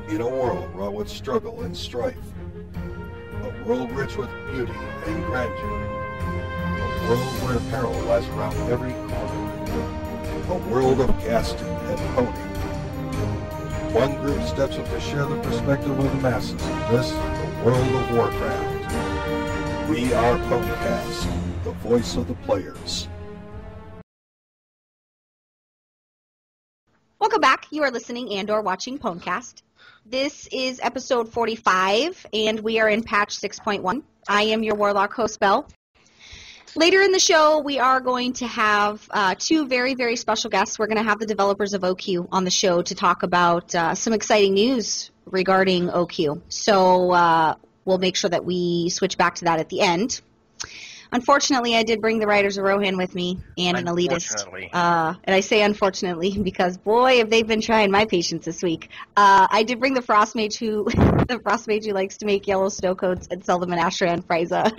In a world wrought with struggle and strife, a world rich with beauty and grandeur, a world where peril lies around every corner, a world of casting and pony. One group steps up to share the perspective of the masses in this, the world of Warcraft. We are PWNCAST, the voice of the players. Welcome back. You are listening and/or watching PWNCAST. This is episode 45, and we are in patch 6.1. I am your Warlock host, Belle. Later in the show, we are going to have two very, very special guests. We're going to have the developers of oQueue on the show to talk about some exciting news regarding oQueue. So we'll make sure that we switch back to that at the end. Unfortunately, I did bring the writers of Rohan with me and an elitist. And I say unfortunately because, boy, have they been trying my patience this week. I did bring the Frost Mage who likes to make yellow snow coats and sell them in Astra and Frieza.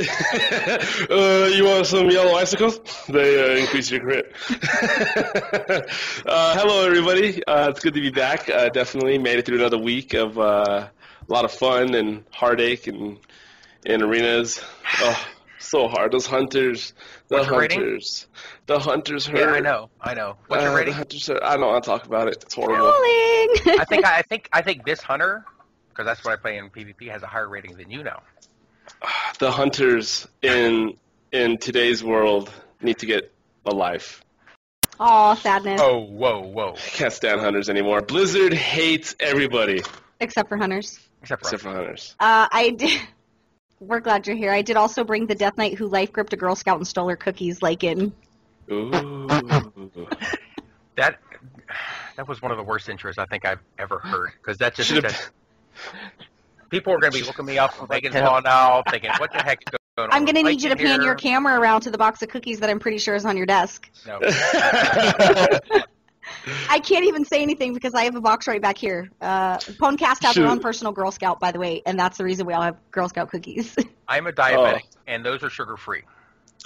You want some yellow icicles? They increase your crit. Hello, everybody. It's good to be back. Definitely made it through another week of a lot of fun and heartache and in arenas. Oh. So hard. Those hunters. The hunters hurt. Yeah, I know. What's your rating? The hunters hurt. I don't want to talk about it. It's horrible. I think this hunter, because that's what I play in PvP, has a higher rating than you now. The hunters in today's world need to get a life. Aw, sadness. Oh, whoa. I can't stand hunters anymore. Blizzard hates everybody. Except for hunters. Except for hunters. I did. We're glad you're here. I did also bring the Death Knight who life gripped a Girl Scout and stole her cookies, like in. Ooh. That was one of the worst intros I think I've ever heard. Because that just people are going to be looking me up from Megan's Law now, thinking, what the heck is going on? I'm going to need you to pan your camera around to the box of cookies that I'm pretty sure is on your desk. No. I can't even say anything because I have a box right back here. PWNCAST has their own personal Girl Scout, by the way, and that's the reason we all have Girl Scout cookies. I'm a diabetic, and those are sugar-free.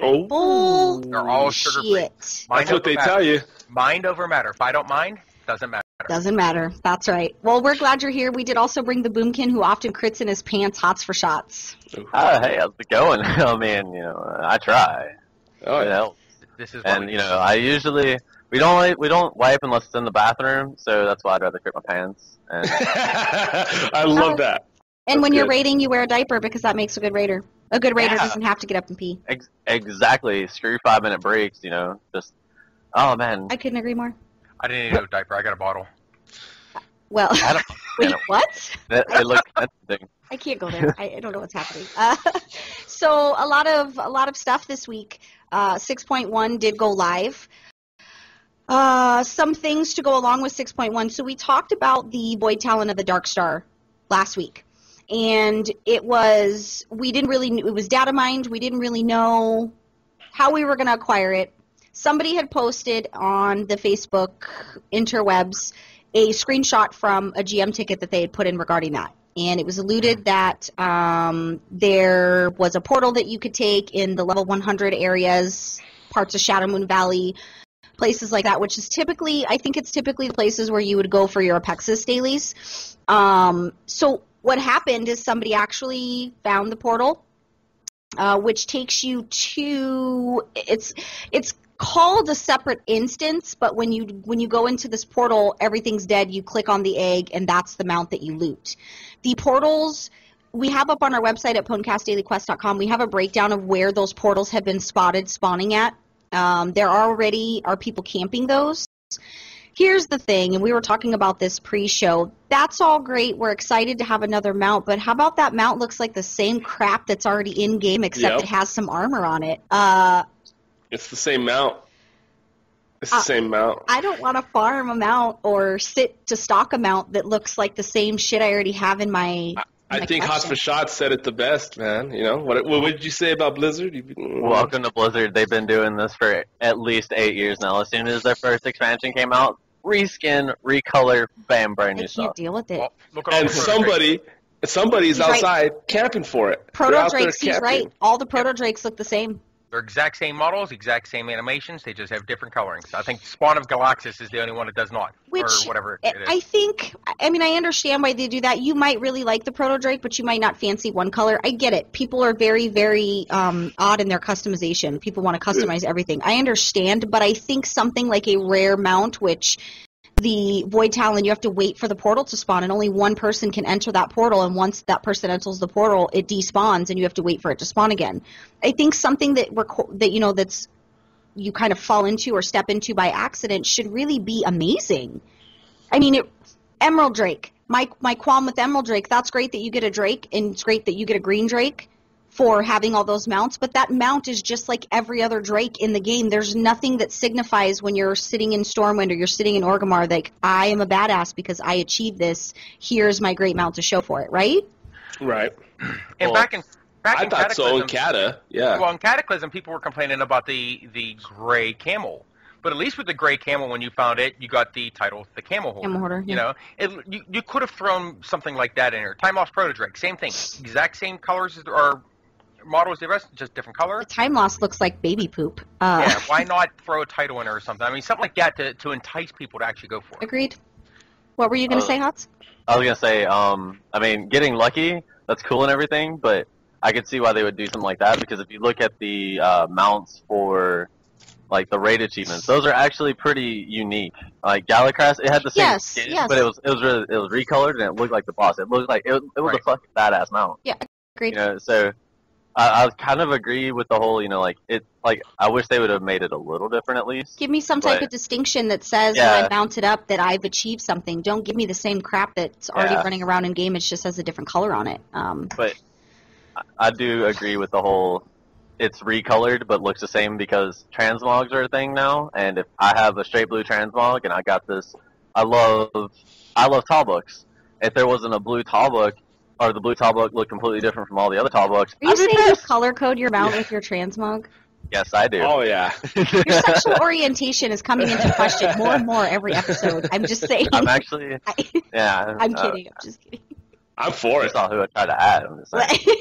Oh. They're all sugar-free. That's what they tell you. Mind over matter. If I don't mind, doesn't matter. Doesn't matter. That's right. Well, we're glad you're here. We did also bring the Boomkin who often crits in his pants, hots for shots. Hey, how's it going? I mean, I try. Oh, This is I usually... We don't wipe unless it's in the bathroom, so that's why I'd rather crip my pants. And I love that. And when you're raiding, you wear a diaper because that makes a good raider. A good raider doesn't have to get up and pee. Exactly. Screw 5-minute breaks, just... Oh, man. I couldn't agree more. I didn't need a diaper. I got a bottle. Well, wait, what? It looks interesting. I can't go there. I don't know what's happening. So a lot of stuff this week. 6.1 did go live. Some things to go along with 6.1. So we talked about the Voidtalon of the Dark Star last week. And it was data mined. We didn't really know how we were going to acquire it. Somebody had posted on the Facebook interwebs a screenshot from a GM ticket that they had put in regarding that. And it was alluded that there was a portal that you could take in the level 100 areas, parts of Shadowmoon Valley, places like that, which is typically the places where you would go for your Apexis dailies. So what happened is somebody actually found the portal, which takes you to, it's called a separate instance, but when you go into this portal, everything's dead. You click on the egg, and that's the mount that you loot. The portals we have up on our website at PWNCASTdailyquest.com, we have a breakdown of where those portals have been spawning at. There already are people camping those. Here's the thing, and we were talking about this pre-show. That's all great. We're excited to have another mount, but how about that mount looks like the same crap that's already in-game, except it has some armor on it? It's the same mount. It's the same mount. I don't want to farm a mount or sit to stock a mount that looks like the same shit I already have in my... I think Hot for Shots said it the best, man. What did you say about Blizzard? Welcome to Blizzard. They've been doing this for at least 8 years now. As soon as their first expansion came out, reskin, recolor, bam, brand new stuff. I can't deal with it. Well, and somebody's outside camping for it. Proto Drakes, he's right. All the Proto Drakes look the same. They're exact same models, exact same animations. They just have different colorings. I think Spawn of Galaxis is the only one that does not, or whatever it is. I think, I mean, I understand why they do that. You might really like the Proto Drake, but you might not fancy one color. I get it. People are very, very odd in their customization. People want to customize everything. I understand, but I think something like a rare mount, which the Voidtalon, you have to wait for the portal to spawn, and only one person can enter that portal, and once that person enters the portal, it despawns, and you have to wait for it to spawn again. I think something that's you kind of fall into or step into by accident should really be amazing. I mean, Emerald Drake. My qualm with Emerald Drake, that's great that you get a Drake, and it's great that you get a green Drake for having all those mounts, but that mount is just like every other Drake in the game. There's nothing that signifies when you're sitting in Stormwind or you're sitting in Orgrimmar, like, I am a badass because I achieved this. Here's my great mount to show for it, right? Right. And Well, back in I thought so in Cataclysm, Cata, yeah. well, in Cataclysm, people were complaining about the gray camel. But at least with the gray camel, when you found it, you got the title, the Camel Hoarder. Camel Hoarder, You yeah. know, you could have thrown something like that in here. Time Lost Proto Drake, same thing. Exact same colors or models, the rest, just different color. The Time Lost looks like baby poop. Yeah, why not throw a title in there or something? I mean, something like that to entice people to actually go for it. Agreed. What were you going to say, Hots? I was gonna say, I mean, getting lucky, that's cool and everything, but I could see why they would do something like that, because if you look at the mounts for like the raid achievements, those are actually pretty unique. Like Galacrast, it had the same skin, but it was recolored and it looked like the boss. It looked like it was a fucking badass mount. Yeah, agreed. You know, so I kind of agree with the whole, you know, like it. Like I wish they would have made it a little different at least. Give me some type of distinction that says when I mount it up that I've achieved something. Don't give me the same crap that's already running around in game. It just has a different color on it. But I do agree with the whole. It's recolored but looks the same because transmogs are a thing now. And if I have a straight blue transmog and I got this, I love Tallbooks. If there wasn't a blue Tallbook, or the blue Tallbook looked completely different from all the other Tallbooks, Are you saying you color code your mount with your transmog? Yes, I do. Oh, yeah. Your sexual orientation is coming into question more and more every episode. I'm just saying. I'm actually, yeah. I'm kidding. I'm just kidding. I'm for I it. saw who I tried to add. I'm just saying.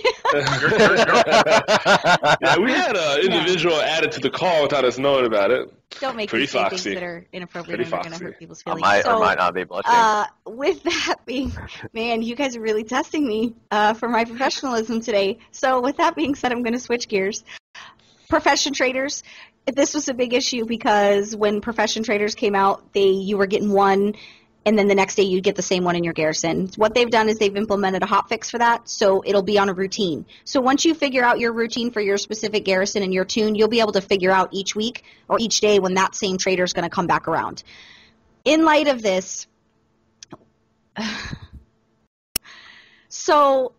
Yeah, we had an individual added to the call without us knowing about it. Don't make Pretty me say things foxy. that are inappropriate Pretty and are going to foxy. hurt people's I feelings. might so, or might not be blushing. with that being, man, you guys are really testing me for my professionalism today. So with that being said, I'm going to switch gears. Profession traders, this was a big issue because when profession traders came out, you were getting one, and then the next day you'd get the same one in your garrison. What they've done is they've implemented a hotfix for that, so it'll be on a routine. So once you figure out your routine for your specific garrison and your tune, you'll be able to figure out each week or each day when that same trader is going to come back around. In light of this, so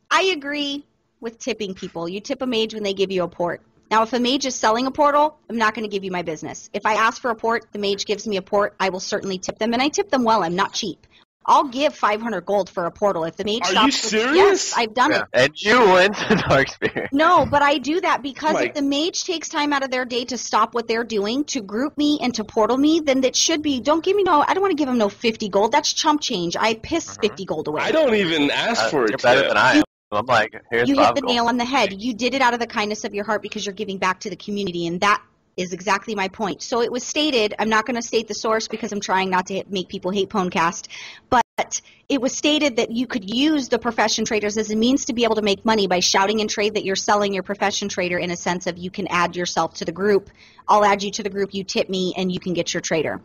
I agree with tipping people. You tip a mage when they give you a port. Now, if a mage is selling a portal, I'm not going to give you my business. If I ask for a port, the mage gives me a port, I will certainly tip them, and I tip them well. I'm not cheap. I'll give 500 gold for a portal. If the mage Are stops you serious? Yes, I've done it. And you went to Darkspear. No, but I do that because Like- if the mage takes time out of their day to stop what they're doing, to group me and to portal me, then that should be, I don't want to give them no 50 gold. That's chump change. I piss 50 gold away. I don't even ask for You're it. better than I am. I'm like, here's You hit 5 the gold. nail on the head. You did it out of the kindness of your heart because you're giving back to the community, and that is exactly my point. So it was stated, I'm not going to state the source because I'm trying not to make people hate PWNCAST, but it was stated that you could use the profession traders as a means to be able to make money by shouting in trade that you're selling your profession trader in a sense of you can add yourself to the group. I'll add you to the group, you tip me, and you can get your trader.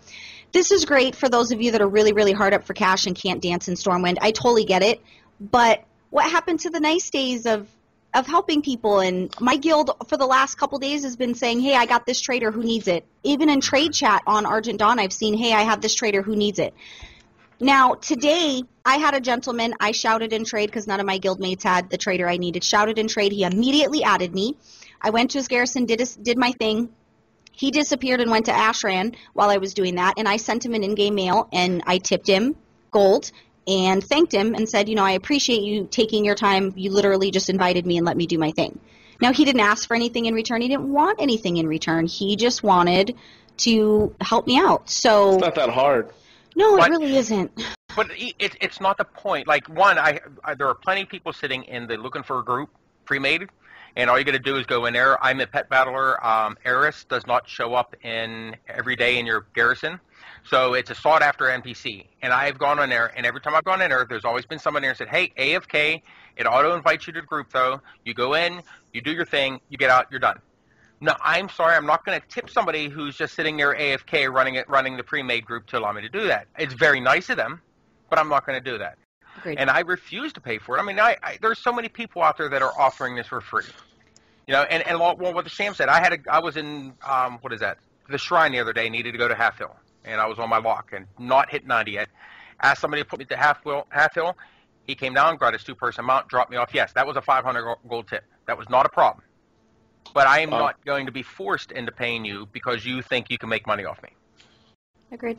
This is great for those of you that are really, really hard up for cash and can't dance in Stormwind. I totally get it, but what happened to the nice days of helping people? And my guild for the last couple days has been saying, hey, I got this trader who needs it. Even in trade chat on Argent Dawn, I've seen, hey, I have this trader who needs it. Now, today, I had a gentleman, I shouted in trade because none of my guildmates had the trader I needed. Shouted in trade, he immediately added me. I went to his garrison, did my thing. He disappeared and went to Ashran while I was doing that, and I sent him an in-game mail, and I tipped him gold and thanked him and said, I appreciate you taking your time. You literally just invited me and let me do my thing. Now, he didn't ask for anything in return. He didn't want anything in return. He just wanted to help me out. So It's not that hard. no, But- it really isn't. But it's not the point. Like, one, there are plenty of people sitting in the looking for a group pre-made, and all you got to do is go in there. I'm a pet battler. Eris does not show up in every day in your garrison, so it's a sought-after NPC. And I've gone in there, and every time I've gone in there, there's always been someone there and said, hey, AFK, it auto-invites you to the group, though. You go in, you do your thing, you get out, you're done. No, I'm sorry, I'm not going to tip somebody who's just sitting there AFK running the pre-made group to allow me to do that. It's very nice of them, but I'm not going to do that. Agreed. And I refuse to pay for it. I mean, there's so many people out there that are offering this for free. You know, and well, what the Sam said, I was in, the Shrine the other day, needed to go to Half Hill, and I was on my lock and not hit 90 yet. Asked somebody to put me to Half Hill. He came down, got his 2-person mount, dropped me off. Yes, that was a 500 gold tip. That was not a problem. But I am not going to be forced into paying you because you think you can make money off me. Agreed.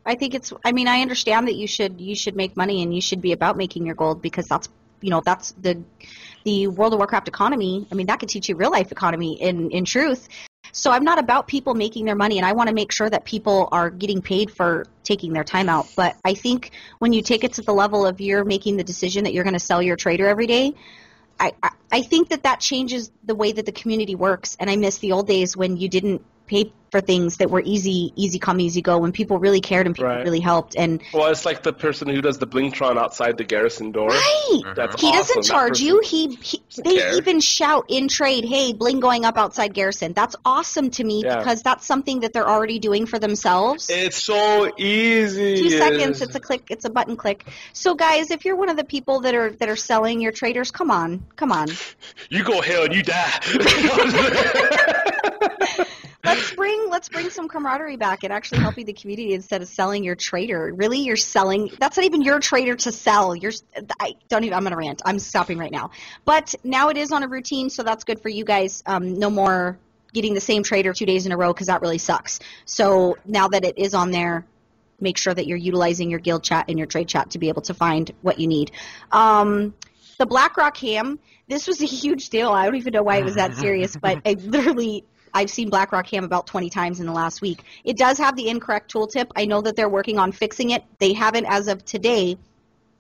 I think I understand that you should make money and you should be about making your gold because that's the World of Warcraft economy. I mean, that could teach you real life economy in truth. So I'm not about people making their money, and I want to make sure that people are getting paid for taking their time out. But I think when you take it to the level of you're making the decision that you're going to sell your trader every day, I think that changes the way that the community works. And I miss the old days when you didn't pay for things that were easy come, easy go, when people really cared and people really helped. And well, it's like the person who does the Blingtron outside the garrison door. Right. That's he awesome. doesn't charge you. They even shout in trade, hey, bling going up outside garrison. That's awesome to me because that's something that they're already doing for themselves. It's so easy. 2 seconds, it's a click, it's a button click. So guys, if you're one of the people that are selling your traders, come on. You go hell and you die. Let's bring some camaraderie back and actually helping the community instead of selling your trader. Really, you're selling. That's not even your trader to sell. I'm going to rant. I'm stopping right now. But now it is on a routine, so that's good for you guys. No more getting the same trader 2 days in a row because that really sucks. So now that it is on there, make sure that you're utilizing your guild chat and your trade chat to be able to find what you need. The BlackRock ham, this was a huge deal. I don't even know why it was that serious, but I've seen BlackRock ham about 20 times in the last week. It does have the incorrect tooltip. I know that they're working on fixing it. They haven't as of today,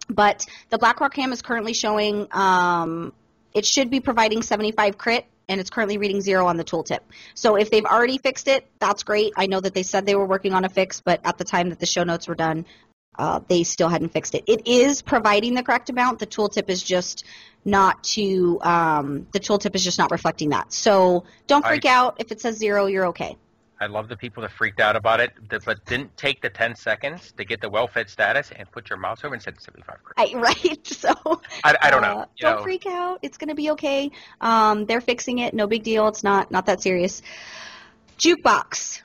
but the BlackRock ham is currently showing it should be providing 75 crit, and it's currently reading 0 on the tooltip. So if they've already fixed it, that's great. I know that they said they were working on a fix, but at the time that the show notes were done, they still hadn't fixed it. It is providing the correct amount. The tooltip is just not reflecting that. So don't freak out. If it says 0, you're okay. I love the people that freaked out about it, but didn't take the 10 seconds to get the well-fed status and put your mouse over and said 75 crit. Right. So I don't know. Don't freak out. It's going to be okay. They're fixing it. No big deal. It's not that serious. Jukebox.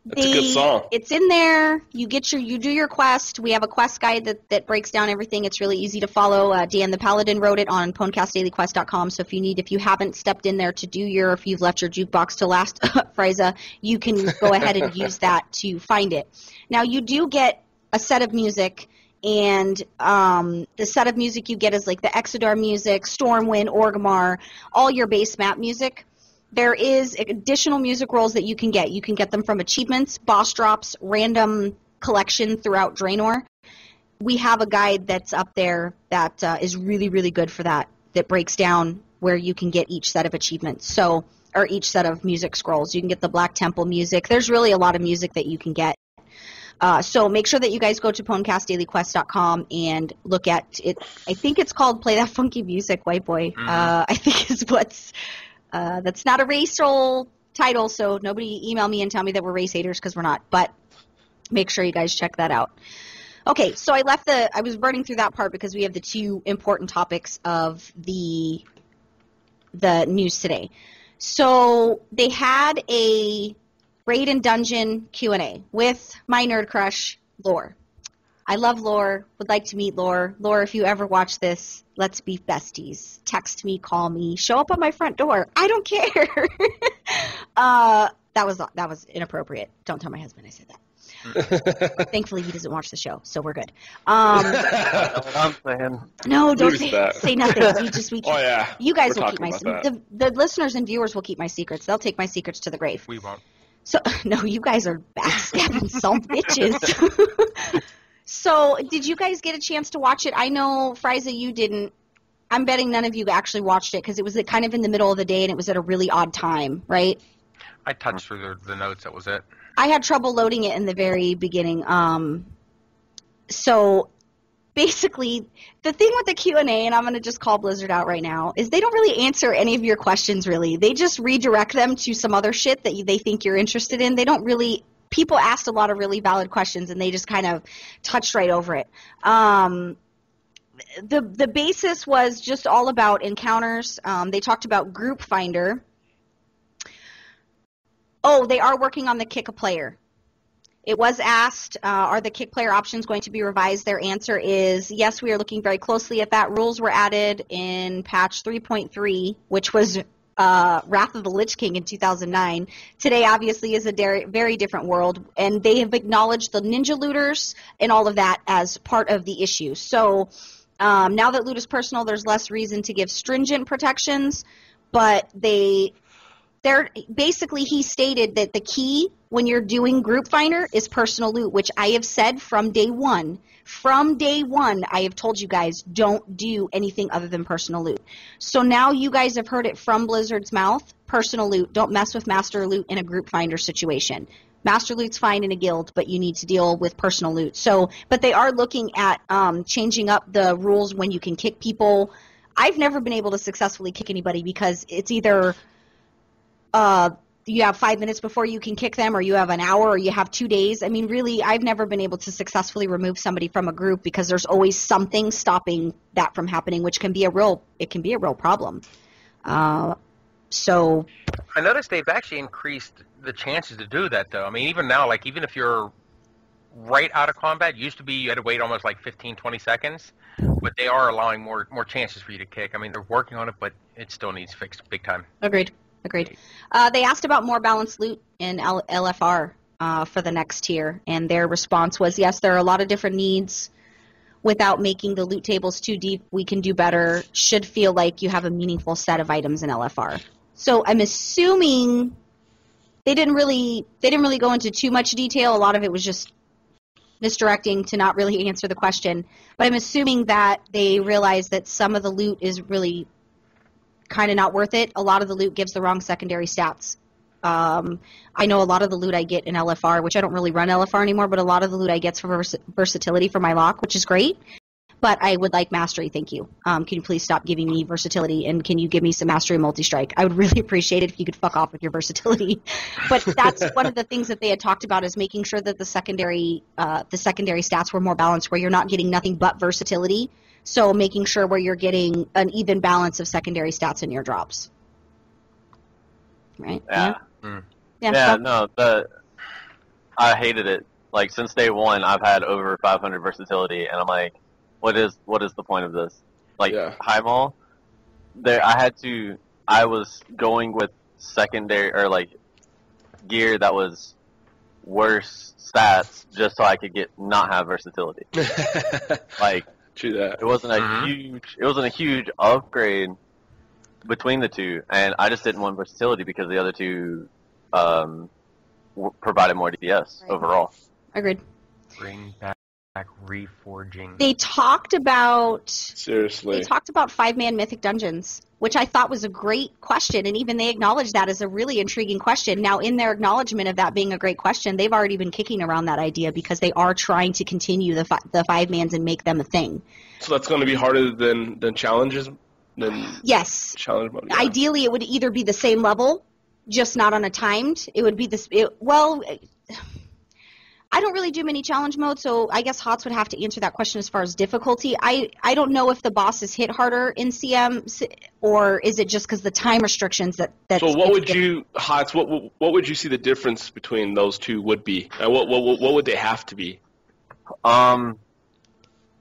That's a good song. It's in there. You do your quest. We have a quest guide that breaks down everything. It's really easy to follow. Dan the Paladin wrote it on PWNCASTdailyquest.com. So if you haven't stepped in there to do if you've left your jukebox to last, Frieza, you can go ahead and use that to find it. Now you do get a set of music, and the set of music you get is like the Exodar music, Stormwind, Orgrimmar, all your base map music. There is additional music rolls that you can get. You can get them from achievements, boss drops, random collection throughout Draenor. We have a guide that's up there that is really, really good for that breaks down where you can get each set of achievements. Or each set of music scrolls. You can get the Black Temple music. There's really a lot of music that you can get. So make sure that you guys go to PWNCASTdailyquest.com and look at it. I think it's called Play That Funky Music, White Boy. I think is what's... that's not a racial title, so nobody email me and tell me that we're race haters because we're not. But make sure you guys check that out. Okay, so I was burning through that part because we have the 2 important topics of the news today. So they had a raid and dungeon Q&A with my nerd crush, Lore. I love Lore, would like to meet Lore. Lore, if you ever watch this, let's be besties. Text me, call me, show up at my front door. I don't care. That was inappropriate. Don't tell my husband I said that. Thankfully, he doesn't watch the show, so we're good. No, don't say nothing. You guys will keep my secrets. The listeners and viewers will keep my secrets. They'll take my secrets to the grave. We won't. So, no, you guys are backstabbing some bitches. So, did you guys get a chance to watch it? I know, Frieza, you didn't. I'm betting none of you actually watched it because it was kind of in the middle of the day and it was at a really odd time, right? I touched through the notes. That was it. I had trouble loading it in the very beginning. So basically, the thing with the Q&A, and I'm going to just call Blizzard out right now, is they don't really answer any of your questions, really. They just redirect them to some other shit that they think you're interested in. They don't really – people asked a lot of really valid questions, and they just kind of touched right over it. The basis was just all about encounters. They talked about Group Finder. Oh, they are working on the kick a player. It was asked, are the kick player options going to be revised? Their answer is yes, we are looking very closely at that. Rules were added in patch 3.3, which was Wrath of the Lich King in 2009. Today, obviously, is a very different world, and they have acknowledged the ninja looters and all of that as part of the issue. So now that loot is personal, there's less reason to give stringent protections, but basically he stated that the key when you're doing Group Finder is personal loot, which I have said from day one. From day one, I have told you guys, don't do anything other than personal loot. So now you guys have heard it from Blizzard's mouth, personal loot. Don't mess with master loot in a Group Finder situation. Master loot's fine in a guild, but you need to deal with personal loot. So, but they are looking at changing up the rules when you can kick people. I've never been able to successfully kick anybody because it's either you have 5 minutes before you can kick them, or you have an hour, or you have 2 days. I mean, really, I've never been able to successfully remove somebody from a group because there's always something stopping that from happening, which can be a real problem. So I noticed they've actually increased the chances to do that, though. I mean, even now, like, even if you're right out of combat, used to be you had to wait almost like 15, 20 seconds, but they are allowing more chances for you to kick. I mean, they're working on it, but it still needs fixed big time. Agreed. They asked about more balanced loot in LFR for the next tier, and their response was, yes, there are a lot of different needs. Without making the loot tables too deep, we can do better. Should feel like you have a meaningful set of items in LFR. So I'm assuming they didn't really go into too much detail. A lot of it was just misdirecting to not really answer the question. But I'm assuming that they realized that some of the loot is really kind of not worth it. A lot of the loot gives the wrong secondary stats. I know a lot of the loot I get in LFR, which I don't really run LFR anymore, but a lot of the loot I get for versatility for my lock, which is great. But I would like mastery, thank you. Can you please stop giving me versatility, and can you give me some mastery multi-strike? I would really appreciate it if you could fuck off with your versatility. But that's one of the things that they had talked about, is making sure that the secondary stats were more balanced, where you're not getting nothing but versatility. So making sure where you're getting an even balance of secondary stats in your drops. Right? Yeah. Yeah. No, I hated it. Like, since day one, I've had over 500 versatility, and I'm like, what is the point of this? Like, high mall, I was going with secondary, or like, gear that was worse stats just so I could not have versatility. Like, true that. It wasn't a huge upgrade between the two, and I just didn't want versatility because the other two provided more DPS overall. Agreed. Bring back reforging. They talked about 5-man mythic dungeons, which I thought was a great question, and even they acknowledged that as a really intriguing question. Now, in their acknowledgement of that being a great question, they've already been kicking around that idea because they are trying to continue the 5-mans and make them a thing. So that's going to be harder than challenges? Yes. Challenge mode, yeah. Ideally, it would either be the same level, just not on a timed. It would be I don't really do many challenge modes, so I guess HOTS would have to answer that question as far as difficulty. I don't know if the bosses hit harder in CM, or is it just because the time restrictions that. So what would you, HOTS? What would you see the difference between those two would be? What would they have to be? All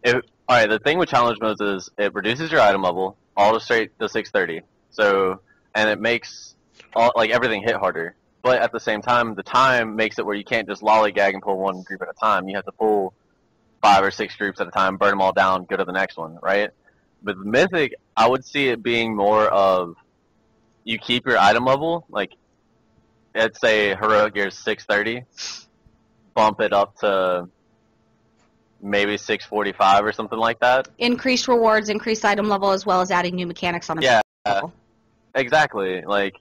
right. The thing with challenge modes is it reduces your item level all the straight to 630. So, and it makes everything hit harder. But at the same time, the time makes it where you can't just lollygag and pull one group at a time. You have to pull 5 or 6 groups at a time, burn them all down, go to the next one, right? With Mythic, I would see it being more of you keep your item level, like, let's say Heroic Gear is 630, bump it up to maybe 645 or something like that. Increased rewards, increased item level, as well as adding new mechanics on a Yeah, level. exactly. Like,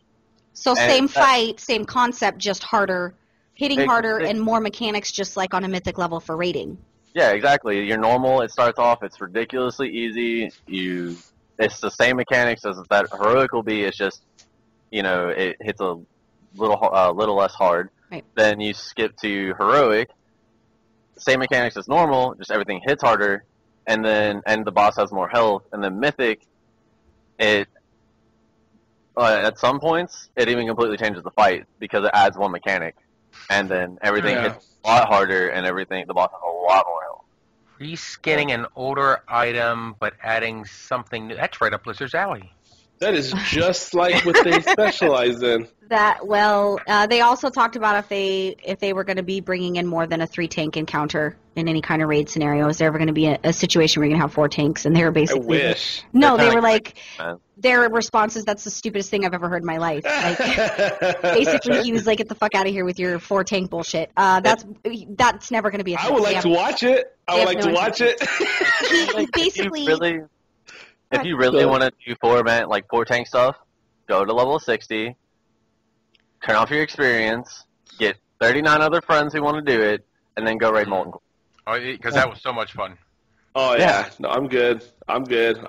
So same fight, same concept, just harder, hitting harder, and more mechanics, just like on a mythic level for raiding. Yeah, exactly. Your normal, it starts off, it's ridiculously easy. It's the same mechanics as that heroic will be. It's just, it hits a little less hard. Right. Then you skip to heroic, same mechanics as normal, just everything hits harder, and the boss has more health. And then mythic, at some points, it even completely changes the fight because it adds one mechanic, and then everything hits a lot harder, and the boss has a lot more health. Reskinning an older item, but adding something new. That's right up Blizzard's alley. That is just like what they specialize in. They also talked about if they were going to be bringing in more than a 3-tank encounter in any kind of raid scenario. Is there ever going to be a situation where you're going to have 4 tanks? And they were basically... I wish. No, they were like... Their response is, that's the stupidest thing I've ever heard in my life. Like, basically, he was like, get the fuck out of here with your 4-tank bullshit. That's never going to be a thing. I would like to watch it. He basically... If you really want to do 4-tank stuff, go to level 60, turn off your experience, get 39 other friends who want to do it, and then go raid Molten Core. Oh, because that was so much fun. Oh, yeah. No, I'm good. I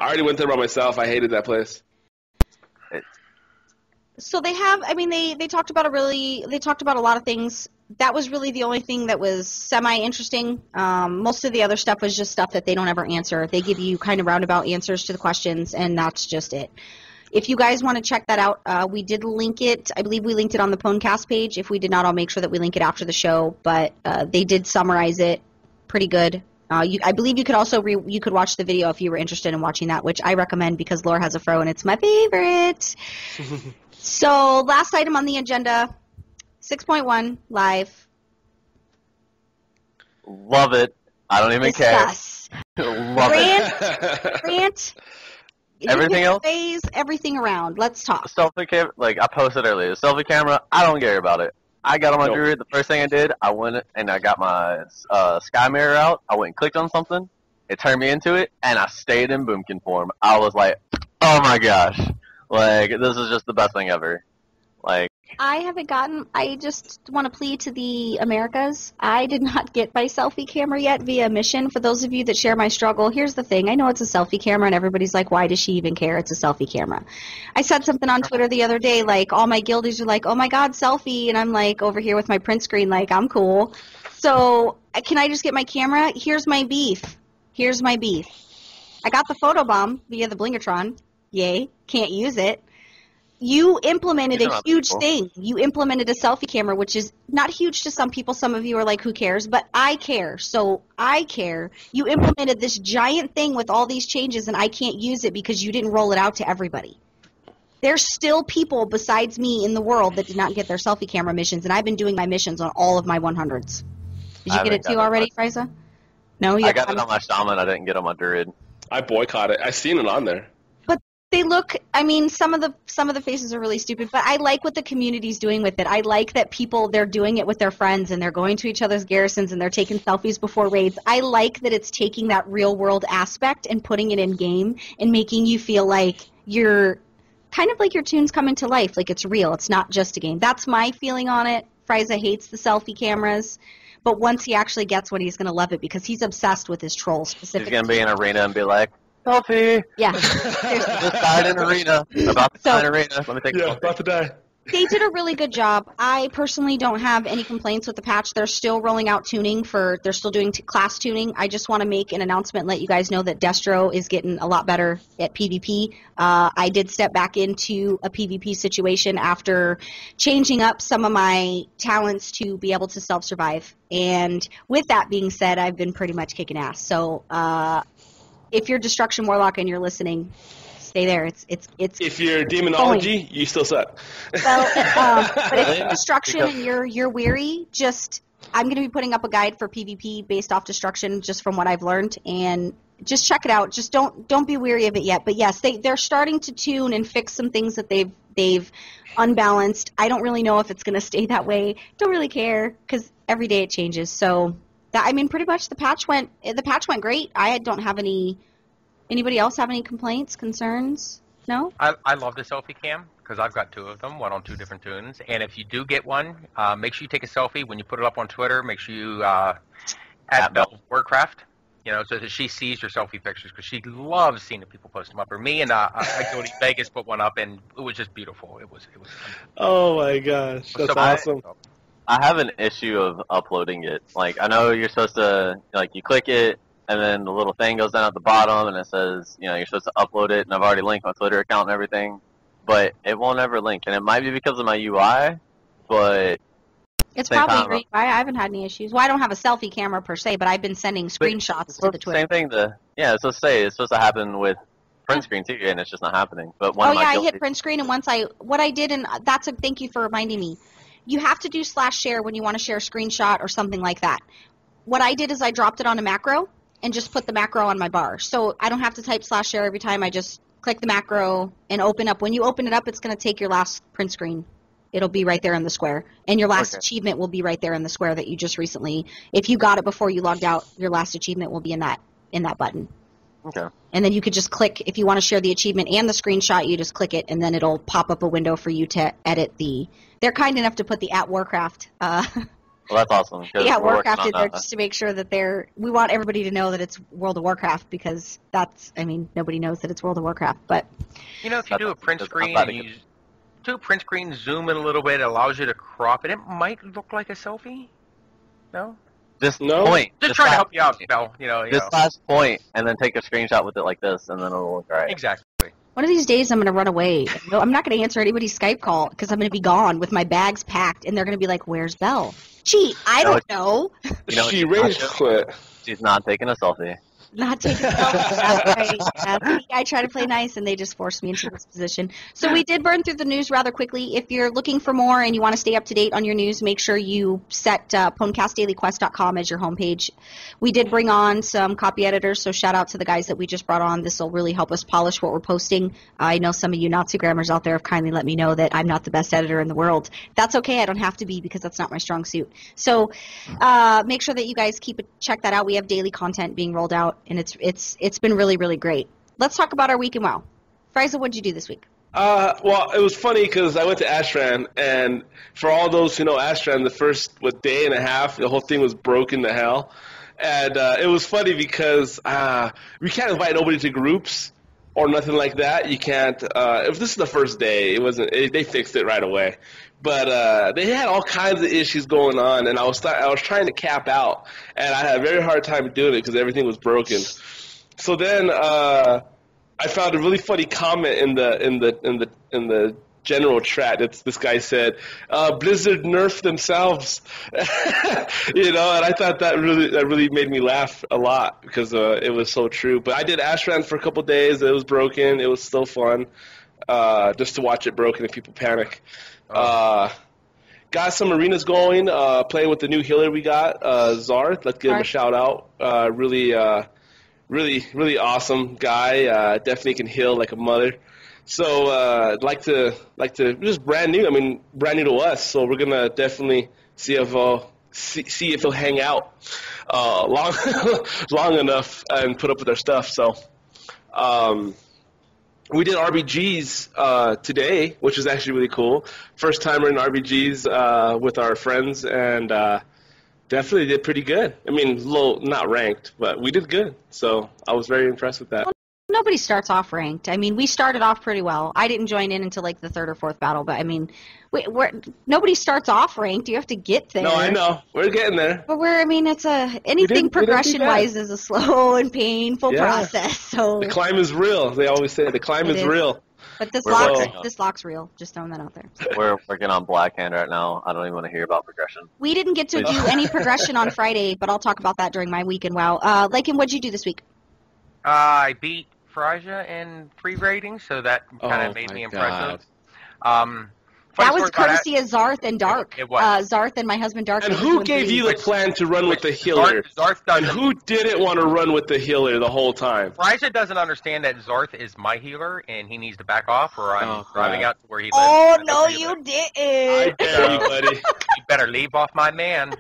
already went there by myself. I hated that place. So they have, they talked about a lot of things. That was really the only thing that was semi-interesting. Most of the other stuff was just stuff that they don't ever answer. They give you kind of roundabout answers to the questions, and that's just it. If you guys want to check that out, we did link it. I believe we linked it on the PWNCAST page. If we did not, I'll make sure that we link it after the show. But they did summarize it pretty good. I believe you could also you could watch the video if you were interested in watching that, which I recommend because Lore has a fro, and it's my favorite. So last item on the agenda, 6.1 live. Love it. I don't even Discuss. care. Love Rant. Everything else? Phase, everything around. Let's talk. Selfie camera, like I posted earlier, the selfie camera, I don't care about it. I got on my Druid, the first thing I did, I went and I got my sky mirror out, I went and clicked on something, it turned me into it, and I stayed in Boomkin form. I was like, oh my gosh, like, this is just the best thing ever. Like, I just want to plead to the Americas. I did not get my selfie camera yet via mission. For those of you that share my struggle, here's the thing. I know it's a selfie camera, and everybody's like, why does she even care? It's a selfie camera. I said something on Twitter the other day, like, all my guildies are like, oh my god, selfie, and I'm like, over here with my print screen, like, I'm cool. So, can I just get my camera? Here's my beef. I got the photobomb via the Blingertron. Yay. Can't use it. You implemented a huge thing. You implemented a selfie camera, which is not huge to some people. Some of you are like, who cares? But I care. So I care. You implemented this giant thing with all these changes, and I can't use it because you didn't roll it out to everybody. There's still people besides me in the world that did not get their selfie camera missions, and I've been doing my missions on all of my 100s. Did you get it too already, Frieza? No, I got it on my Shaman. I didn't get on my Druid. I boycott it. I seen it on there. They look, some of the faces are really stupid, but I like what the community's doing with it. I like that they're doing it with their friends, and they're going to each other's garrisons, and they're taking selfies before raids. I like that it's taking that real world aspect and putting it in game and making you feel like you're kind of like your tunes coming to life, like it's real. It's not just a game. That's my feeling on it. Frieza hates the selfie cameras, but once he actually gets one, he's going to love it because he's obsessed with his trolls specifically. He's going to be in arena and be like, selfie. Yeah. Just died in arena. About to die in arena. Let me take a selfie. About to die. They did a really good job. I personally don't have any complaints with the patch. They're still rolling out tuning they're still doing class tuning. I just want to make an announcement and let you guys know that Destro is getting a lot better at PvP. I did step back into a PvP situation after changing up some of my talents to be able to self-survive. And with that being said, I've been pretty much kicking ass. So, if you're Destruction Warlock and you're listening, stay there. It's if you're Demonology, you still suck. Well, but if you're Destruction and you're weary, I'm going to be putting up a guide for PvP based off Destruction, just from what I've learned, and just check it out. Just don't be weary of it yet. But yes, they're starting to tune and fix some things that they've unbalanced. I don't really know if it's going to stay that way. Don't really care because every day it changes. So I mean, pretty much the patch went great. I don't have anybody else have any complaints, concerns? No? I love the selfie cam because I've got 2 of them, one on 2 different tunes. And if you do get one, make sure you take a selfie. When you put it up on Twitter, make sure you add Bell Warcraft, so that she sees your selfie pictures because she loves seeing the people post them up. Or me and I go to Vegas, put one up, and it was just beautiful. It was. Oh my gosh, that's awesome. I have an issue of uploading it. Like, I know you're supposed to, you click it, and then the little thing goes down at the bottom, and it says, you're supposed to upload it, and I've already linked my Twitter account and everything, but it won't ever link. And it might be because of my UI, but... It's probably your UI. I haven't had any issues. Well, I don't have a selfie camera per se, but I've been sending screenshots to the Twitter. Same thing it's supposed to happen with print screen too, and it's just not happening. But I hit print screen, and what I did, and thank you for reminding me. You have to do /share when you want to share a screenshot or something like that. What I did is I dropped it on a macro and just put the macro on my bar. So I don't have to type /share every time. I just click the macro and open up. When you open it up, it's going to take your last print screen. It'll be right there in the square. And your last achievement will be right there in the square that you just recently, if you got it before you logged out, your last achievement will be in that button. Okay. And then you could just click, if you want to share the achievement and the screenshot, you just click it, and then it'll pop up a window for you to edit they're kind enough to put the @Warcraft. Well, that's awesome. Yeah, Warcraft is there just to make sure that we want everybody to know that it's World of Warcraft because nobody knows that it's World of Warcraft. But if you do a print screen and you do a print screen, zoom in a little bit, it allows you to crop it. It might look like a selfie. No? Just point. Just trying to help you out, Bell. Just last point, and then take a screenshot with it like this, and then it'll look right. Exactly. One of these days, I'm going to run away. No, I'm not going to answer anybody's Skype call because I'm going to be gone with my bags packed, and they're going to be like, "Where's Belle?" Gee, I don't know. She rage quit. She's not taking a selfie. Not taking selfies. Right. I try to play nice, and they just force me into this position. So we did burn through the news rather quickly. If you're looking for more and you want to stay up to date on your news, make sure you set PWNCASTDailyQuest.com as your homepage. We did bring on some copy editors, so shout out to the guys that we just brought on. This will really help us polish what we're posting. I know some of you Nazi-grammars out there have kindly let me know that I'm not the best editor in the world. That's okay. I don't have to be because that's not my strong suit. So make sure that you guys check that out. We have daily content being rolled out. And it's been really, really great. Let's talk about our week in WoW. Frieza, what did you do this week? Well, it was funny because I went to Astran, and for all those who know Astran, the first day and a half, the whole thing was broken to hell. And it was funny because we can't invite nobody to groups or nothing like that. You can't. If this is the first day, they fixed it right away. But they had all kinds of issues going on, and I was trying to cap out, and I had a very hard time doing it because everything was broken. So then I found a really funny comment in the general chat. This guy said, "Blizzard nerfed themselves," and I thought that really made me laugh a lot because it was so true. But I did Ashran for a couple days. It was broken. It was still fun just to watch it broken and people panic. Got some arenas going, playing with the new healer we got, Zarth. Let's give him a shout out. Really awesome guy. Definitely can heal like a mother. So I'd like to just brand new. Brand new to us. So we're gonna definitely see if he'll hang out long enough and put up with our stuff. So. We did RBGs today, which is actually really cool. First timer in RBGs with our friends, and definitely did pretty good. Not ranked, but we did good. So I was very impressed with that. Well, nobody starts off ranked. We started off pretty well. I didn't join in until like the third or fourth battle, but nobody starts off ranked. You have to get there. No, I know. We're getting there. But anything progression-wise is a slow and painful process. So the climb is real. They always say the climb is real. But this lock's real. Just throwing that out there. We're working on Blackhand right now. I don't even want to hear about progression. We didn't get to do any progression on Friday, but I'll talk about that during my week in WoW. Lakin, what'd you do this week? I beat Fraja in 3 ratings, so that kind of made me impressive. That was courtesy of Zarth and Dark. It was. Zarth and my husband Dark. And who gave you the plan to run with the healer? Zarth and who didn't want to run with the healer the whole time? Fraja doesn't understand that Zarth is my healer, and he needs to back off, or I'm driving out to where he lives. Oh, no, you didn't. I dare you, buddy. You better leave off my man.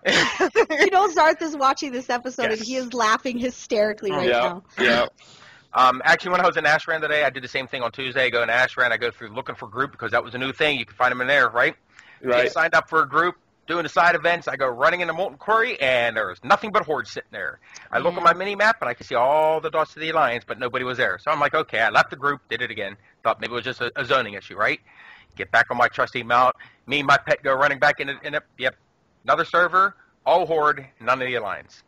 You know, Zarth is watching this episode Yes. and he is laughing hysterically right now. Yeah. Actually, when I was in Ashran today, I did the same thing on Tuesday. I go in Ashran, I go through looking for group because that was a new thing. You can find them in there, right? Right. Get signed up for a group, doing the side events. I go running into Molten Quarry, and there was nothing but hordes sitting there. I look on my mini map, and I can see all the dots of the Alliance, but nobody was there. So I'm like, okay, I left the group, did it again. Thought maybe it was just a zoning issue, right? Get back on my trusty mount. Me and my pet go running back in it. Yep, another server, all horde, none of the Alliance.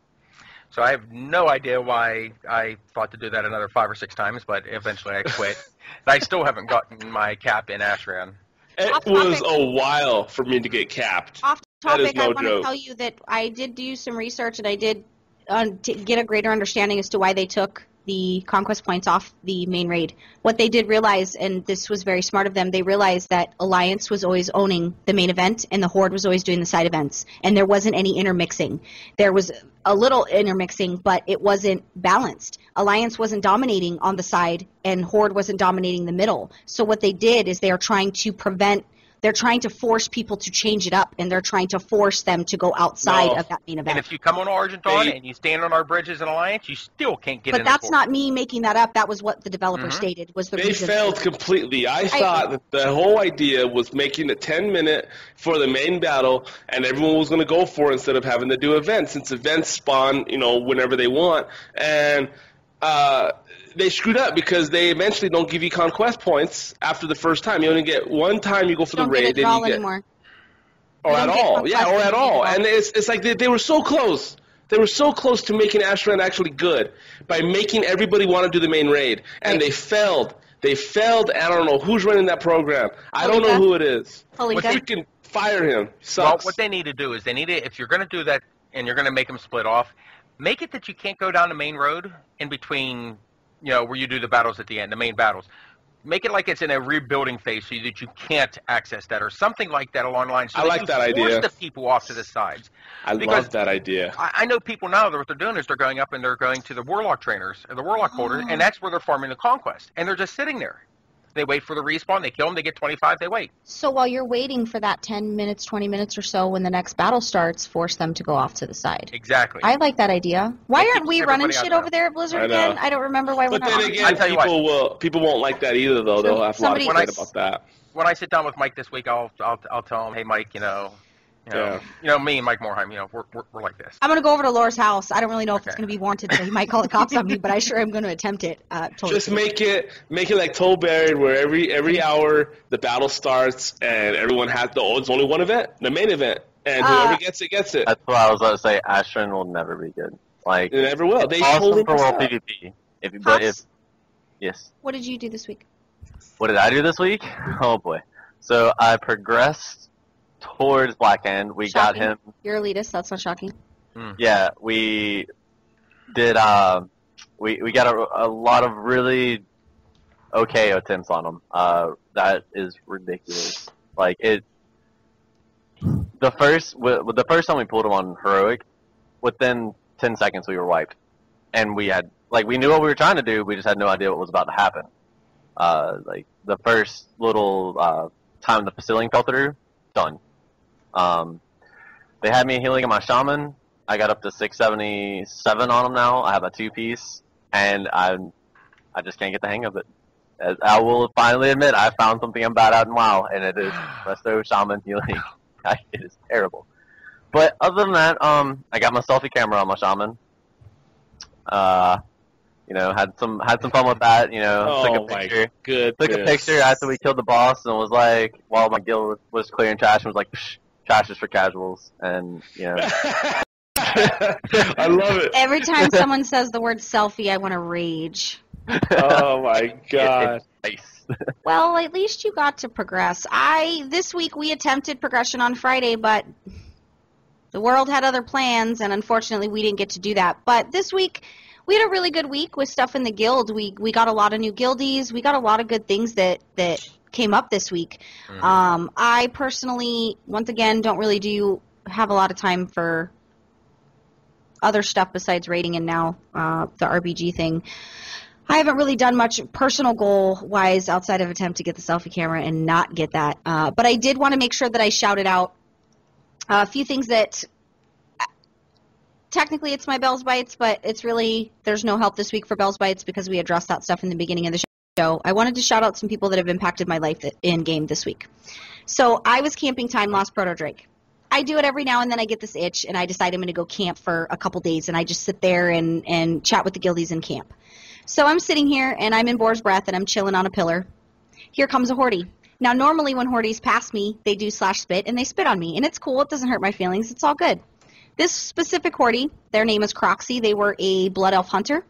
So I have no idea why I thought to do that another 5 or 6 times, but eventually I quit. And I still haven't gotten my cap in Ashran. It was a while for me to get capped. Off That is topic, no I want to joke. tell you that I did do some research and I did to get a greater understanding as to why they took the conquest points off the main raid. What they did realize, and this was very smart of them, they realized that Alliance was always owning the main event and the Horde was always doing the side events. And there wasn't any intermixing. There was a little intermixing, but it wasn't balanced. Alliance wasn't dominating on the side and Horde wasn't dominating the middle. So what they did is they are trying to force people to change it up, and they're trying to force them to go outside of that main event. And if you come on Argenton and you stand on our bridges in Alliance, you still can't get in. But that's not me making that up. That was what the developer stated was the They reason. failed completely. I thought that the whole idea was making a 10-minute for the main battle, and everyone was going to go for it instead of having to do events, since events spawn, whenever they want. And they screwed up because they eventually don't give you conquest points after the first time. You only get one time you go for the Don't raid. get it at all anymore. Or You at don't get all. conquest Yeah, or points at all. anymore. And it's like they were so close. They were so close to making Ashran actually good by making everybody want to do the main raid. And they failed. They failed. I don't know who's running that program. I don't know who it is. Holinka. But you can fire him. He Well, sucks. what they need to do is if you're going to do that and you're going to make them split off, make it that you can't go down the main road in between, where you do the battles at the end, the main battles. Make it like it's in a rebuilding phase so that you can't access that or something like that along the line. So I like that idea. Force the people off to the sides. I Because love that idea. I know people now that what they're doing is they're going up and they're going to the Warlock trainers, or the Warlock quarters, and that's where they're farming the conquest. And they're just sitting there. They wait for the respawn, they kill them, they get 25, they wait. So while you're waiting for that 10 minutes, 20 minutes or so when the next battle starts, force them to go off to the side. Exactly. I like that idea. Why It aren't keeps we running everybody out shit there. over there at Blizzard I know. again? I don't remember why we're But not. then again, I tell you people won't like that either, though. They'll have a lot of Somebody- fight about that. When I sit down with Mike this week, I'll tell him, hey, Mike, me and Mike Morheim, we're like this. I'm going to go over to Laura's house. I don't really know if it's Okay. going to be warranted, so he might call the cops on me, but I sure am going to attempt it. Totally. Just make it like Toll Buried, where every hour the battle starts and everyone has it's only one event, the main event, and whoever gets it gets it. That's what I was about to say. Ashran will never be good. Like, It never will. They awesome totally for messed World up. PvP. Pops, Yes. what did you do this week? What did I do this week? Oh boy. So I progressed towards Blackhand. We got Shocking. him. You're elitist. That's not shocking. Yeah, we did. We got a lot of really okay attempts on him. That is ridiculous. Like it. The first time we pulled him on heroic, within 10 seconds we were wiped, and we knew what we were trying to do. We just had no idea what was about to happen. Like the first little time the ceiling fell through, done. They had me healing my shaman. I got up to 677 on him now. I have a 2-piece, and I just can't get the hang of it. As I will finally admit, I found something I'm bad at in WoW, and it is resto shaman healing. It is terrible. But other than that, I got my selfie camera on my shaman. Had some fun with that. Took a picture. Took a picture after we killed the boss, and was like, while my guild was clearing trash, and was like, psh, trash is for casuals, and I love it. Every time someone says the word selfie, I want to rage. Oh my god. Nice. Well, at least you got to progress. This week we attempted progression on Friday, but the world had other plans, and unfortunately we didn't get to do that. But this week, we had a really good week with stuff in the guild. We got a lot of new guildies. We got a lot of good things that came up this week. Mm-hmm. I personally, once again, don't really have a lot of time for other stuff besides raiding and now the RBG thing. I haven't really done much personal goal-wise outside of attempt to get the selfie camera and not get that. But I did want to make sure that I shouted out a few things that technically it's my Bell's Bites, but it's really, there's no help this week for Bell's Bites because we addressed that stuff in the beginning of the show. I wanted to shout out some people that have impacted my life in-game this week. So I was camping Time Lost Proto Drake. I do it every now and then. I get this itch, and I decide I'm going to go camp for a couple days, and I just sit there and chat with the guildies in camp. So I'm sitting here, and I'm in Boar's Breath, and I'm chilling on a pillar. Here comes a Horde. Now, normally when Hordes pass me, they do /spit, and they spit on me, and it's cool. It doesn't hurt my feelings. It's all good. This specific Horde, their name is Croxy. They were a Blood Elf Hunter.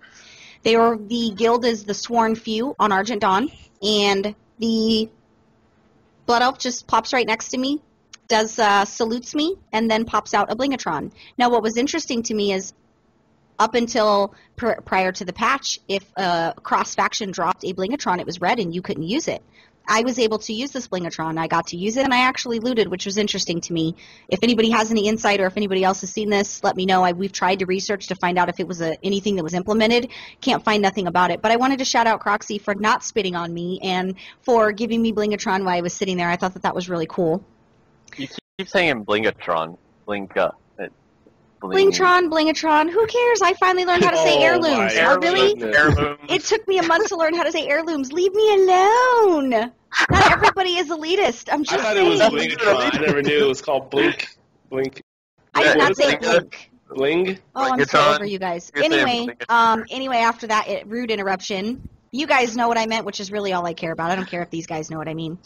The guild is the Sworn Few on Argent Dawn, and the Blood Elf just pops right next to me, salutes me, and then pops out a Blingatron. Now, what was interesting to me is up until prior to the patch, if a cross-faction dropped a Blingatron, it was red and you couldn't use it. I was able to use this Blingatron. I got to use it, and I actually looted, which was interesting to me. If anybody has any insight or if anybody else has seen this, let me know. We've tried to research to find out if it was anything that was implemented. Can't find nothing about it. But I wanted to shout out Croxy for not spitting on me and for giving me Blingatron while I was sitting there. I thought that was really cool. You keep saying Blingatron. Blingatron. Who cares? I finally learned how to say heirlooms. Oh, really? Heirlooms. It took me a month to learn how to say heirlooms. Leave me alone. Not everybody is elitist. I'm just I thought saying. it was Blingatron. I never knew it was called Blink. I did not say blink. Bling? Oh, I'm so over you guys. Anyway, after that rude interruption, you guys know what I meant, which is really all I care about. I don't care if these guys know what I mean.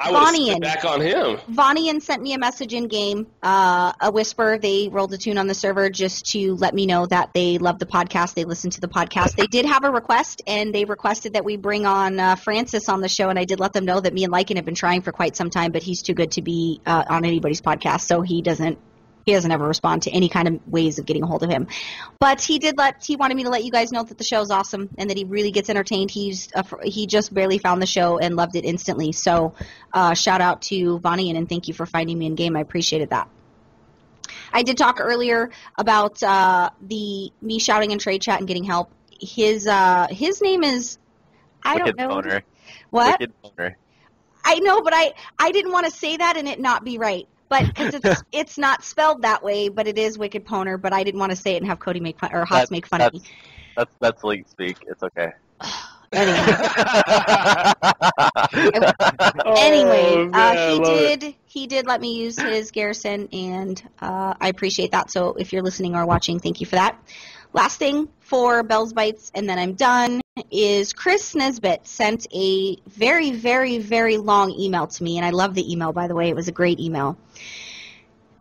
I would spit back on him. Vonian sent me a message in game, a whisper. They rolled a tune on the server just to let me know that they love the podcast. They listen to the podcast. They did have a request, and they requested that we bring on Francis on the show, and I did let them know that me and Lycan have been trying for quite some time, but he's too good to be on anybody's podcast, so he doesn't ever respond to any kind of ways of getting a hold of him. But he wanted me to let you guys know that the show's awesome and that he really gets entertained. He just barely found the show and loved it instantly. So shout out to Vonian and thank you for finding me in game. I appreciated that. I did talk earlier about me shouting in trade chat and getting help. His name is Wicked Boner. What? Wicked Boner. I know, but I didn't want to say that and it not be right. But because it's not spelled that way, but it is Wicked Poner. But I didn't want to say it and have Cody make fun or Haas make fun of me. That's league speak. It's okay. Anyway, he did let me use his Garrison, and I appreciate that. So if you're listening or watching, thank you for that. Last thing for Bell's Bites, and then I'm done, is Chris Nesbitt sent a very, very, very long email to me, and I love the email, by the way. It was a great email.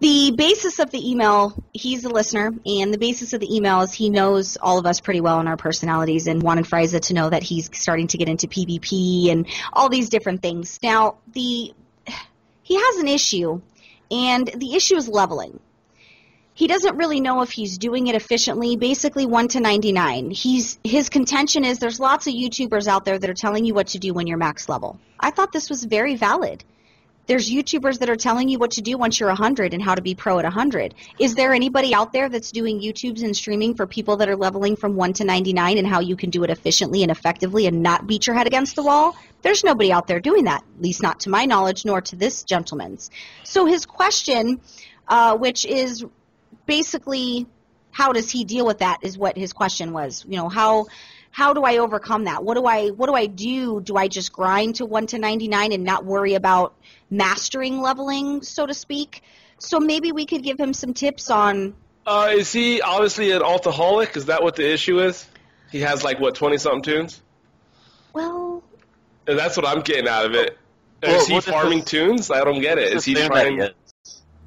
The basis of the email, he's a listener, and the basis of the email is he knows all of us pretty well and our personalities and wanted Frieza to know that he's starting to get into PvP and all these different things. Now, he has an issue, and the issue is leveling. He doesn't really know if he's doing it efficiently, basically 1 to 99. His contention is there's lots of YouTubers out there that are telling you what to do when you're max level. I thought this was very valid. There's YouTubers that are telling you what to do once you're 100 and how to be pro at 100. Is there anybody out there that's doing YouTubes and streaming for people that are leveling from 1 to 99 and how you can do it efficiently and effectively and not beat your head against the wall? There's nobody out there doing that, at least not to my knowledge, nor to this gentleman's. So his question, which is basically how does he deal with that, is what his question was. You know, how do I overcome that? What do I do? Do I just grind to 1 to 99 and not worry about mastering leveling, so to speak? So maybe we could give him some tips on... Is he obviously an alcoholic? Is that what the issue is? He has 20-something tunes? Well... And that's what I'm getting out of it. Is he farming tunes? I don't get it. Is he trying...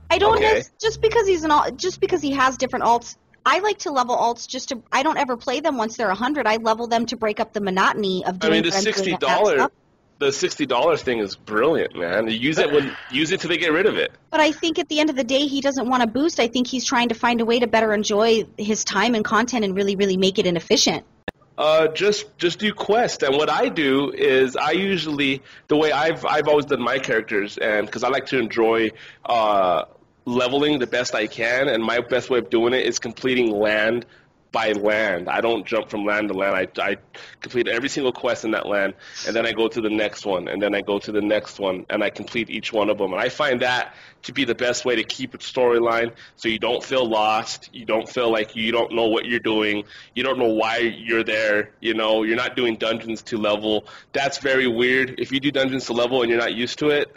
I don't know, just because he has different alts. I like to level alts I don't ever play them once they're 100. I level them to break up the monotony of doing the $60 thing is brilliant, man. Use it till they get rid of it. But I think at the end of the day, he doesn't want to boost. I think he's trying to find a way to better enjoy his time and content and really, really make it inefficient. Just do quest, and what I do is I usually, the way I've always done my characters, and because I like to enjoy leveling the best I can, and my best way of doing it is completing land by land. I don't jump from land to land. I complete every single quest in that land, and then I go to the next one, and then I go to the next one, and I complete each one of them. And I find that to be the best way to keep a storyline, so you don't feel lost. You don't feel like you don't know what you're doing. You don't know why you're there. You know, you're not doing dungeons to level. That's very weird. If you do dungeons to level and you're not used to it,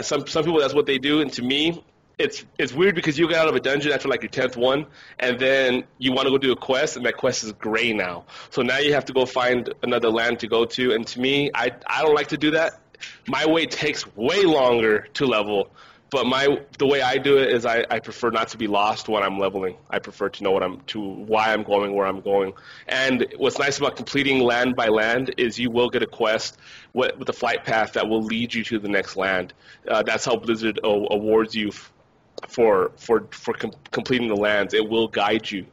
some people, that's what they do. And to me, it's weird because you get out of a dungeon after like your 10th one, and then you want to go do a quest, and that quest is gray now. So now you have to go find another land to go to. And to me, I don't like to do that. My way takes way longer to level, but the way I do it is I prefer not to be lost when I'm leveling. I prefer to know why I'm going, where I'm going. And what's nice about completing land by land is you will get a quest with a flight path that will lead you to the next land. That's how Blizzard awards you for completing the lands. It will guide you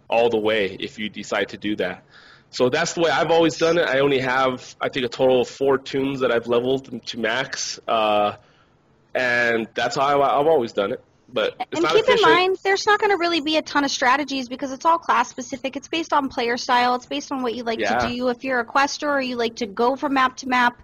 all the way if you decide to do that. So that's the way I've always done it. I only have, I think, a total of 4 toons that I've leveled to max, and that's how I've always done it. But it's and not keep efficient. in mind, there's not going to really be a ton of strategies because it's all class specific. It's based on player style. It's based on what you like to do. If you're a quester or you like to go from map to map,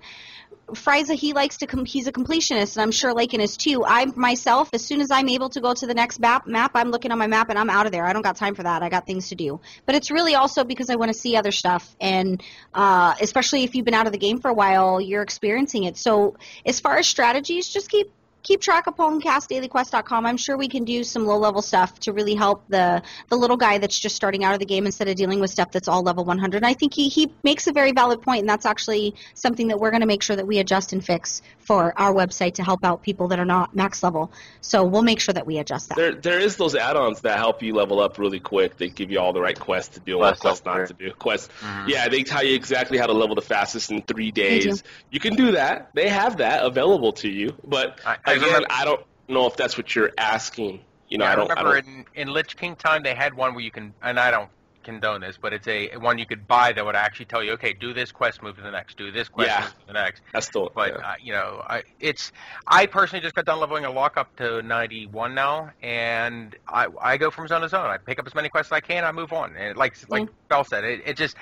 Frieza, he's a completionist, and I'm sure Lakin is too. I myself, as soon as I'm able to go to the next map, I'm looking on my map and I'm out of there. I don't got time for that. I got things to do. But it's really also because I want to see other stuff, and especially if you've been out of the game for a while, you're experiencing it. So as far as strategies, just keep track of PWNCASTDailyQuest.com. I'm sure we can do some low-level stuff to really help the little guy that's just starting out of the game instead of dealing with stuff that's all level 100. And I think he makes a very valid point, and that's actually something that we're going to make sure that we adjust and fix for our website to help out people that are not max level. So we'll make sure that we adjust that. There is those add-ons that help you level up really quick. They give you all the right quests to do and what quests not to do. Yeah, they tell you exactly how to level the fastest in 3 days. You can do that. They have that available to you, but again, I don't know if that's what you're asking. You know, I remember in Lich King time they had one where you can, and I don't condone this, but it's a one you could buy that would actually tell you, okay, do this quest, move to the next, do this quest, move to the next. That's still. But you know, I personally just got done leveling a lock up to 91 now, and I go from zone to zone. I pick up as many quests as I can, I move on, and like Belle said, it just.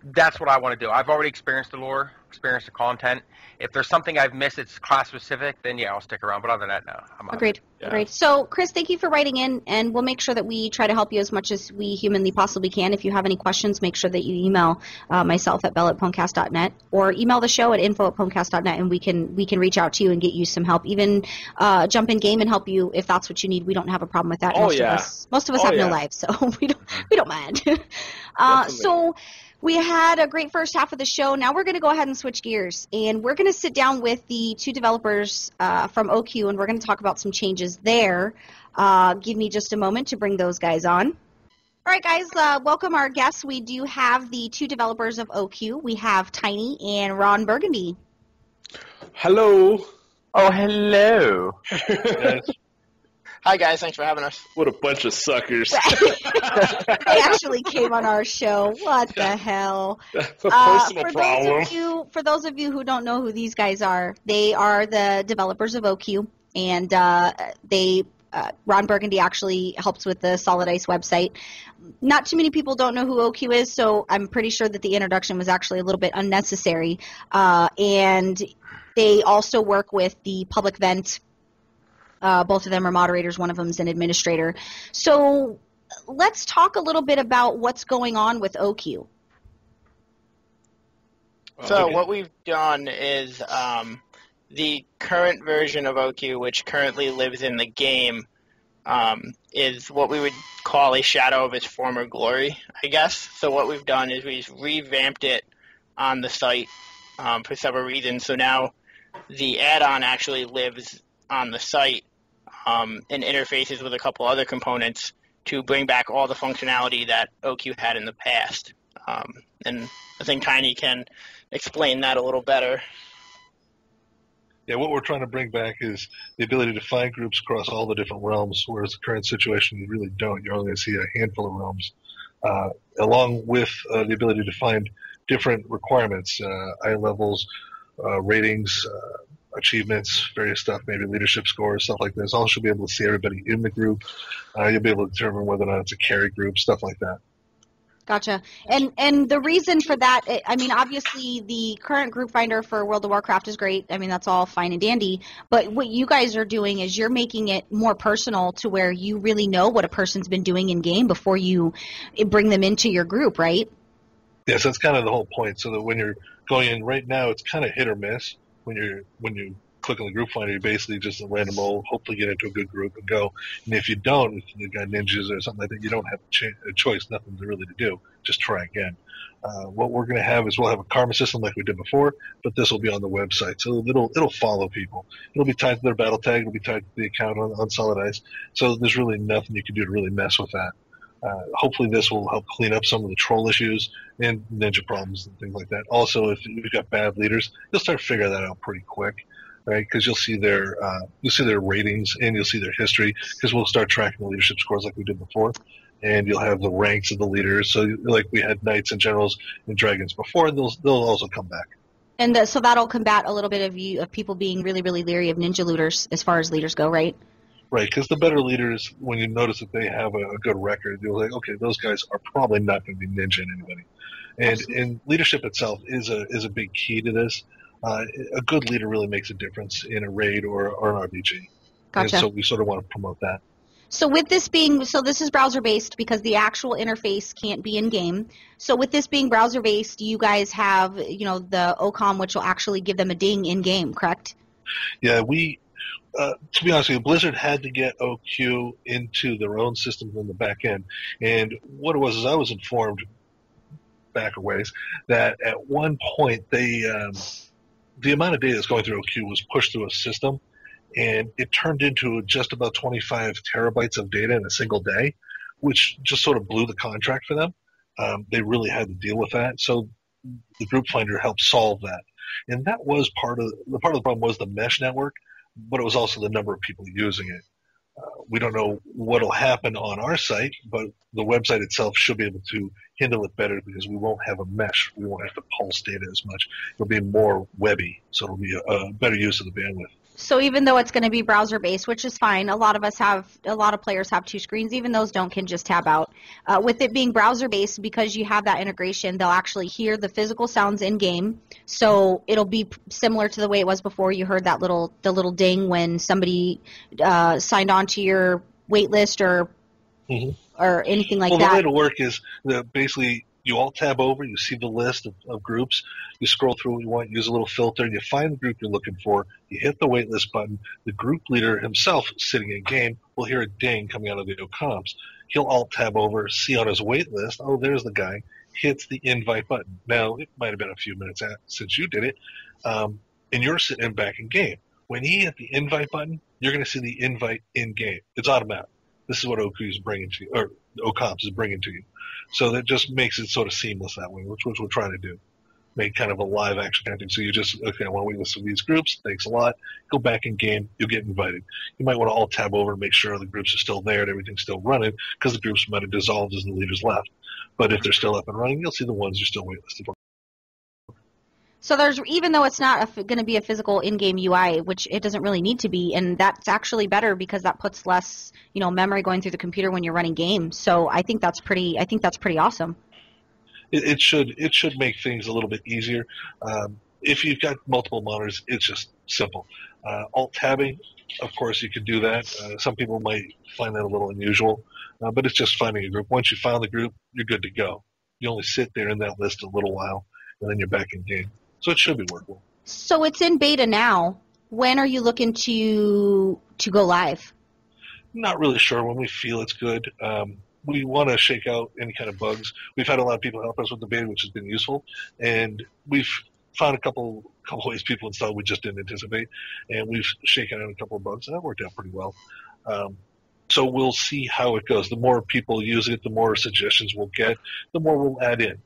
That's what I want to do. I've already experienced the lore, experienced the content. If there's something I've missed that's class-specific, then yeah, I'll stick around. But other than that, no. Agreed. So, Chris, thank you for writing in, and we'll make sure that we try to help you as much as we humanly possibly can. If you have any questions, make sure that you email myself at bell@pwncast.net or email the show at info@pwncast.net, and we can reach out to you and get you some help. Even jump in game and help you if that's what you need. We don't have a problem with that. Most of us have no lives, so we don't mind. So. We had a great first half of the show. Now we're going to go ahead and switch gears, and we're going to sit down with the 2 developers from oQueue, and we're going to talk about some changes there. Give me just a moment to bring those guys on. All right, guys, welcome our guests. We do have the 2 developers of oQueue. We have Tiny and Ron Burgandy. Hello. Oh, hello. Hi, guys. Thanks for having us. What a bunch of suckers. They actually came on our show. What the hell? That's a personal problem. For those of you who don't know who these guys are, they are the developers of oQueue, and Ron Burgandy actually helps with the Solid Ice website. Not too many people don't know who oQueue is, so I'm pretty sure that the introduction was actually a little bit unnecessary. And they also work with the public vent. Both of them are moderators. One of them is an administrator. So let's talk a little bit about what's going on with oQueue. So what we've done is the current version of oQueue, which currently lives in the game, is what we would call a shadow of its former glory, I guess. So what we've done is we've revamped it on the site for several reasons. So now the add-on actually lives on the site and interfaces with a couple other components to bring back all the functionality that oQueue had in the past. And I think Tiny can explain that a little better. Yeah, what we're trying to bring back is the ability to find groups across all the different realms, whereas the current situation you really don't. You're only going to see a handful of realms, along with the ability to find different requirements, eye levels, ratings, achievements, various stuff, maybe leadership scores, stuff like this. Also, be able to see everybody in the group. You'll be able to determine whether or not it's a carry group, stuff like that. Gotcha. And the reason for that, I mean, obviously the current group finder for World of Warcraft is great. I mean, that's all fine and dandy. But what you guys are doing is you're making it more personal to where you really know what a person's been doing in game before you bring them into your group, right? Yes, that's kind of the whole point. So that when you're going in right now, it's kind of hit or miss. When you click on the group finder, you basically just a random roll, hopefully get into a good group and go. And if you don't, if you've got ninjas or something like that, you don't have a choice, nothing really to do. Just try again. What we're going to have is we'll have a karma system like we did before, but this will be on the website. So it'll follow people. It'll be tied to their battle tag. It'll be tied to the account on Solid Ice. So there's really nothing you can do to really mess with that. Hopefully this will help clean up some of the troll issues and ninja problems and things like that. Also, if you've got bad leaders, you'll start figuring that out pretty quick. Right, because you'll see their ratings and you'll see their history. Because we'll start tracking the leadership scores like we did before, and you'll have the ranks of the leaders. So, like we had knights and generals and dragons before, they'll also come back. And so that'll combat a little bit of people being really, really leery of ninja looters as far as leaders go, right? Right, because the better leaders, when you notice that they have a good record, you'll like, okay, those guys are probably not going to be ninja anybody. And leadership itself is a big key to this. A good leader really makes a difference in a raid or an RPG. Gotcha. And so we sort of want to promote that. So with this being, so this is browser-based because the actual interface can't be in-game. So with this being browser-based, you guys have, the OCOM, which will actually give them a ding in-game, correct? Yeah, to be honest with you, Blizzard had to get oQueue into their own system in the back end. And what it was is I was informed back a ways that at one point the amount of data that's going through oQueue was pushed through a system, and it turned into just about 25 terabytes of data in a single day, which just sort of blew the contract for them. They really had to deal with that. So the group finder helped solve that. And that was part of the problem was the mesh network, but it was also the number of people using it. We don't know what will happen on our site, but the website itself should be able to handle it better because we won't have a mesh. We won't have to pulse data as much. It'll be more webby, so it'll be a better use of the bandwidth. So even though it's going to be browser-based, which is fine, a lot of players have two screens. Even those can just tab out. With it being browser-based, because you have that integration, they'll actually hear the physical sounds in-game. So it'll be similar to the way it was before. You heard the little ding when somebody signed on to your wait list or anything like that. Well, the way it'll work is that basically you all tab over, you see the list of groups, you scroll through what you want, use a little filter, and you find the group you're looking for, you hit the waitlist button, the group leader himself sitting in game will hear a ding coming out of the OCOMs. He'll alt tab over, see on his waitlist, oh, there's the guy, hits the invite button. Now, it might have been a few minutes since you did it, and you're sitting back in game. When he hit the invite button, you're going to see the invite in game. It's automatic. This is what oQueue is bringing to you, or OCOMs is bringing to you. So that just makes it sort of seamless that way, which we're trying to do. Make kind of a live action kind of thing. So you just, okay, I want to wait list of these groups. Thanks a lot. Go back in game. You'll get invited. You might want to alt tab over and make sure the groups are still there and everything's still running because the groups might have dissolved as the leaders left. But if they're still up and running, you'll see the ones you're still waitlisted for. So there's, even though it's not going to be a physical in-game UI, which it doesn't really need to be, and that's actually better because that puts less, memory going through the computer when you're running games. So I think that's pretty awesome. It should make things a little bit easier. If you've got multiple monitors, it's just simple. Alt tabbing, of course, you can do that. Some people might find that a little unusual, but it's just finding a group. Once you found the group, you're good to go. You only sit there in that list a little while, and then you're back in game. So it should be workable. So it's in beta now. When are you looking to go live? Not really sure. When we feel it's good. We want to shake out any kind of bugs. We've had a lot of people help us with the beta, which has been useful. And we've found a couple ways people install we just didn't anticipate. And we've shaken out a couple of bugs. That worked out pretty well. So we'll see how it goes. The more people use it, the more suggestions we'll get, the more we'll add in.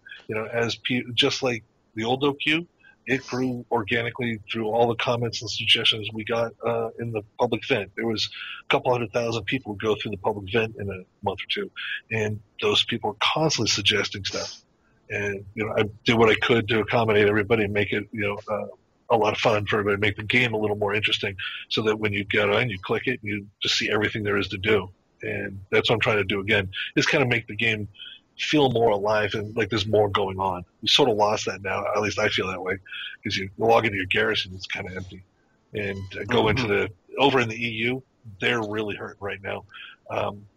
Just like the old oQueue, it grew organically through all the comments and suggestions we got in the public vent. There was a couple 100,000 people who go through the public vent in a month or two, and those people are constantly suggesting stuff. And I did what I could to accommodate everybody and make it a lot of fun for everybody to make the game a little more interesting, so that when you get on, you click it, and you just see everything there is to do. And that's what I'm trying to do again, is kind of make the game feel more alive and like there's more going on. We sort of lost that now, at least I feel that way, because you log into your garrison, it's kind of empty. And go into over in the EU, they're really hurting right now.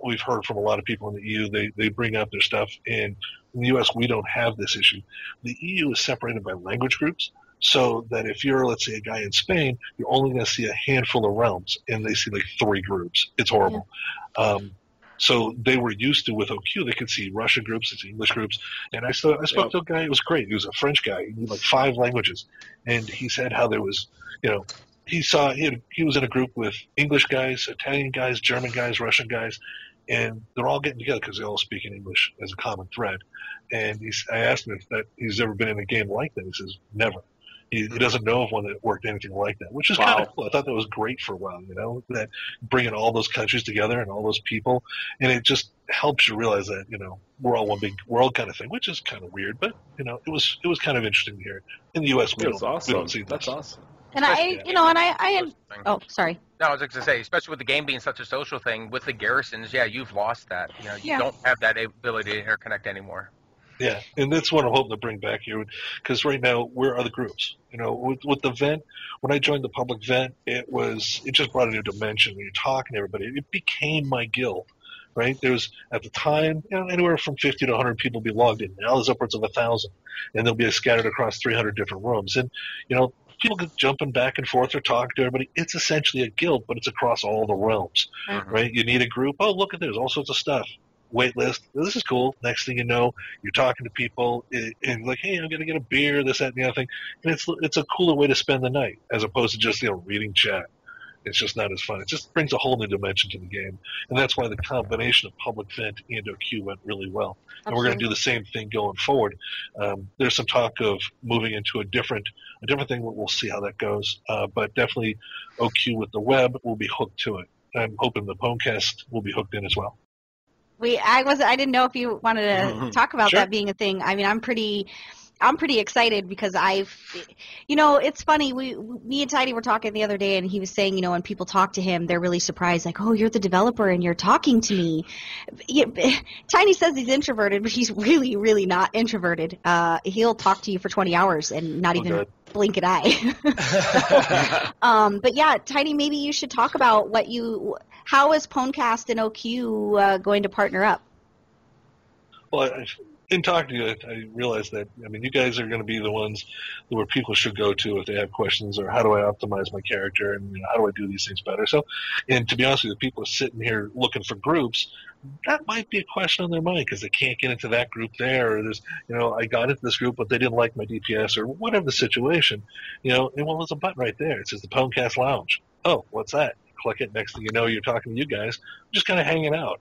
We've heard from a lot of people in the EU, they bring out their stuff, and in the US we don't have this issue. The EU is separated by language groups, so that if you're, let's say, a guy in Spain, you're only going to see a handful of realms, and they see like 3 groups. It's horrible. Yeah. So they were used to, with oQueue, they could see Russian groups, it's English groups. And I spoke to a guy, it was great. He was a French guy. He knew like 5 languages. And he said how there was, he was in a group with English guys, Italian guys, German guys, Russian guys, and they're all getting together because they all speak in English as a common thread. And I asked him if he's ever been in a game like that. He says, never. He doesn't know of one that worked anything like that, which is kind of cool. I thought that was great for a while, that bringing all those countries together and all those people, and it just helps you realize that, we're all one big world kind of thing, which is kind of weird, but, it was kind of interesting to hear. In the U.S., we don't see That's awesome. And oh, sorry. No, I was just going to say, especially with the game being such a social thing, with the garrisons, you've lost that. You don't have that ability to interconnect anymore. Yeah, and that's what I'm hoping to bring back here, because right now, where are the groups? With the vent, when I joined the public vent, it just brought a new dimension. When you're talking to everybody, it became my guild, right? There was, at the time, anywhere from 50 to 100 people be logged in. Now there's upwards of 1,000, and they'll be scattered across 300 different rooms. And, people get jumping back and forth or talking to everybody. It's essentially a guild, but it's across all the realms, right? You need a group. Oh, look at this, all sorts of stuff. Wait list. This is cool. Next thing you know, you're talking to people and like, hey, I'm going to get a beer, this, that, and the other thing. And it's a cooler way to spend the night as opposed to just, reading chat. It's just not as fun. It just brings a whole new dimension to the game. And that's why the combination of public vent and oQueue went really well. Absolutely. And we're going to do the same thing going forward. There's some talk of moving into a different thing. We'll see how that goes. But definitely oQueue with the web will be hooked to it. I'm hoping the PWNCAST will be hooked in as well. I didn't know if you wanted to talk about that being a thing. I mean, I'm pretty excited because it's funny. Me and Tiny were talking the other day, and he was saying, when people talk to him, they're really surprised, like, oh, you're the developer and you're talking to me. Tiny says he's introverted, but he's really, really not introverted. He'll talk to you for 20 hours and not even blink an eye. But yeah, Tiny, maybe you should talk about how is PWNCAST and oQueue going to partner up? Well, in talking to you, I realized that, you guys are going to be the ones where people should go to if they have questions, or how do I optimize my character, and how do I do these things better. So, and to be honest with you, people are sitting here looking for groups. That might be a question on their mind because they can't get into that group there, or there's, I got into this group, but they didn't like my DPS, or whatever the situation, and there's a button right there. It says the PWNCAST Lounge. Oh, what's that? Click it. Next thing you know, you're talking to you guys, just kind of hanging out,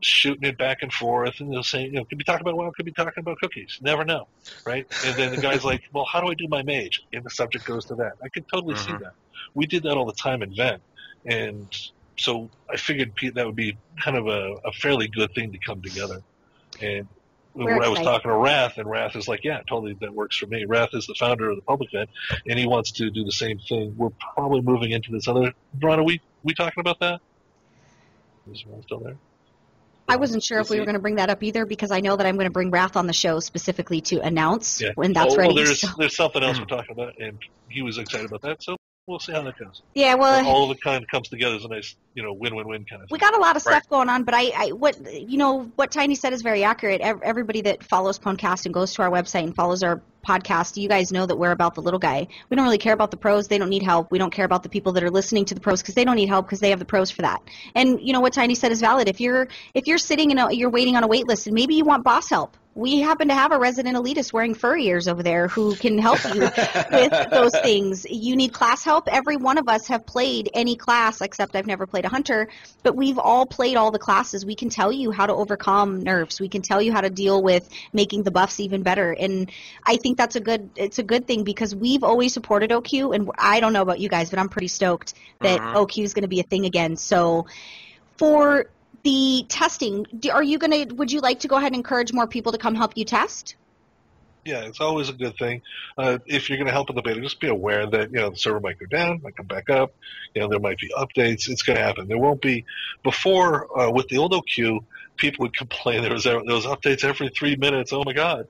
shooting it back and forth, and they'll say, could be talking about WoW, could be talking about cookies. Never know, right? And then the guy's like, well, how do I do my mage? And the subject goes to that. I could totally see that. We did that all the time in Vent, and so I figured that would be kind of a fairly good thing to come together. And when I was talking to Wrath, and Wrath is like, yeah, totally, that works for me. Wrath is the founder of the public vent, and he wants to do the same thing. We're probably moving into this other. Ron, are we talking about that? Is Ron still there? I wasn't sure if we were going to bring that up either, because I know that I'm going to bring Wrath on the show specifically to announce when that's ready. There's something else we're talking about, and he was excited about that, so we'll see how that goes. Yeah, well, all of it kind of comes together as a nice, win-win-win kind of thing. We got a lot of stuff going on, but what Tiny said is very accurate. Everybody that follows PWNCAST and goes to our website and follows our podcast, you guys know that we're about the little guy. We don't really care about the pros. They don't need help. We don't care about the people that are listening to the pros because they don't need help because they have the pros for that. And what Tiny said is valid. If you're sitting you're waiting on a wait list and maybe you want boss help, we happen to have a resident elitist wearing furry ears over there who can help you with those things. You need class help. Every one of us have played any class, except I've never played a hunter, but we've all played all the classes. We can tell you how to overcome nerfs. We can tell you how to deal with making the buffs even better. And I think it's a good thing because we've always supported oQueue, and I don't know about you guys, but I'm pretty stoked that oQueue is going to be a thing again. So for the testing, would you like to go ahead and encourage more people to come help you test? Yeah, it's always a good thing. If you're going to help with the beta, just be aware that the server might go down, might come back up. There might be updates. It's going to happen. There won't be before with the old oQueue. People would complain there was updates every 3 minutes. Oh my God!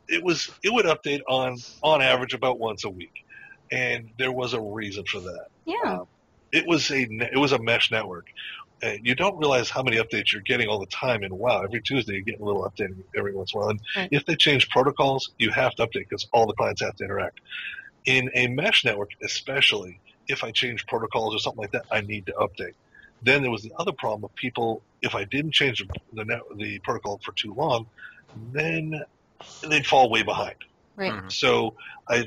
It would update on average about once a week, and there was a reason for that. Yeah. It was a mesh network. You don't realize how many updates you're getting all the time. And wow, every Tuesday you get a little update every once in a while. And right. If they change protocols, you have to update because all the clients have to interact. In a mesh network, especially, if I change protocols or something like that, I need to update. Then there was the other problem of people. If I didn't change the protocol for too long, then they'd fall way behind. Right. Mhm. So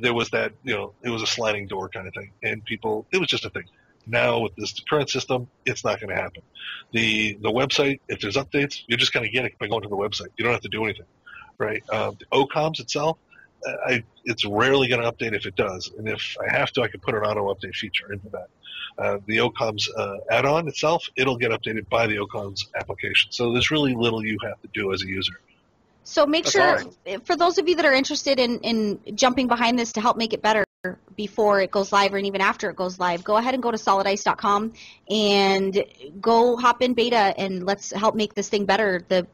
there was that. It was a sliding door kind of thing, and people. It was just a thing. Now with this current system, it's not going to happen. The website, if there's updates, you're just going to get it by going to the website. You don't have to do anything, right? The OComms itself, it's rarely going to update if it does. And if I have to, I can put an auto update feature into that. The OComms add-on itself, it'll get updated by the OComms application. So there's really little you have to do as a user. So make That's sure, awesome. for those of you that are interested in jumping behind this to help make it better before it goes live and even after it goes live, go ahead and go to solidice.com and go hop in beta and let's help make this thing better. The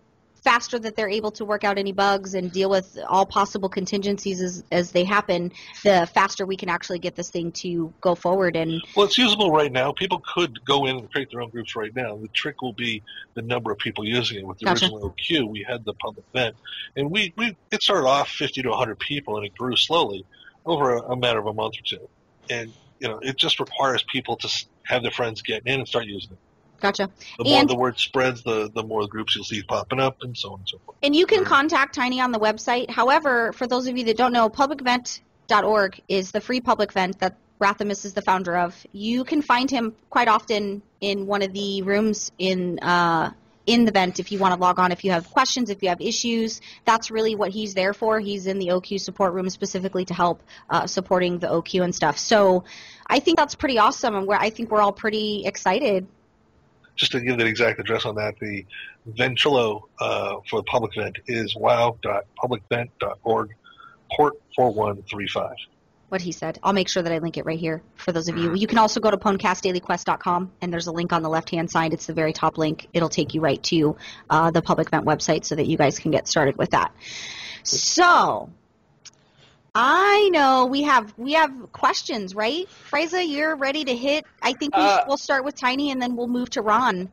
faster that they're able to work out any bugs and deal with all possible contingencies as they happen, the faster we can actually get this thing to go forward. And Well, it's usable right now. People could go in and create their own groups right now. The trick will be the number of people using it. With the Gotcha. original oQueue, we had the public vent, and it started off 50 to 100 people, and it grew slowly over a matter of a month or two. And it just requires people to have their friends get in and start using it. gotcha. The more And- the word spreads, the more groups you'll see popping up, and so on and so forth. And you can contact Tiny on the website. However, for those of you that don't know, publicvent.org is the free public vent that Rathamus is the founder of. You can find him quite often in one of the rooms in the vent if you want to log on, if you have questions, if you have issues. That's really what he's there for. He's in the oQueue support room specifically to help supporting the oQueue and stuff. So I think that's pretty awesome, and I think we're all pretty excited. Just to give the exact address on that, the Ventrilo for the public vent is wow.publicvent.org, port 4135. What he said. I'll make sure that I link it right here for those of you. You can also go to PWNCASTDailyQuest.com, and there's a link on the left-hand side. It's the very top link. It'll take you right to the Public Vent website so that you guys can get started with that. So, I know we have questions, right? Fraser, you're ready to hit. I think we'll start with Tiny, and then we'll move to Ron.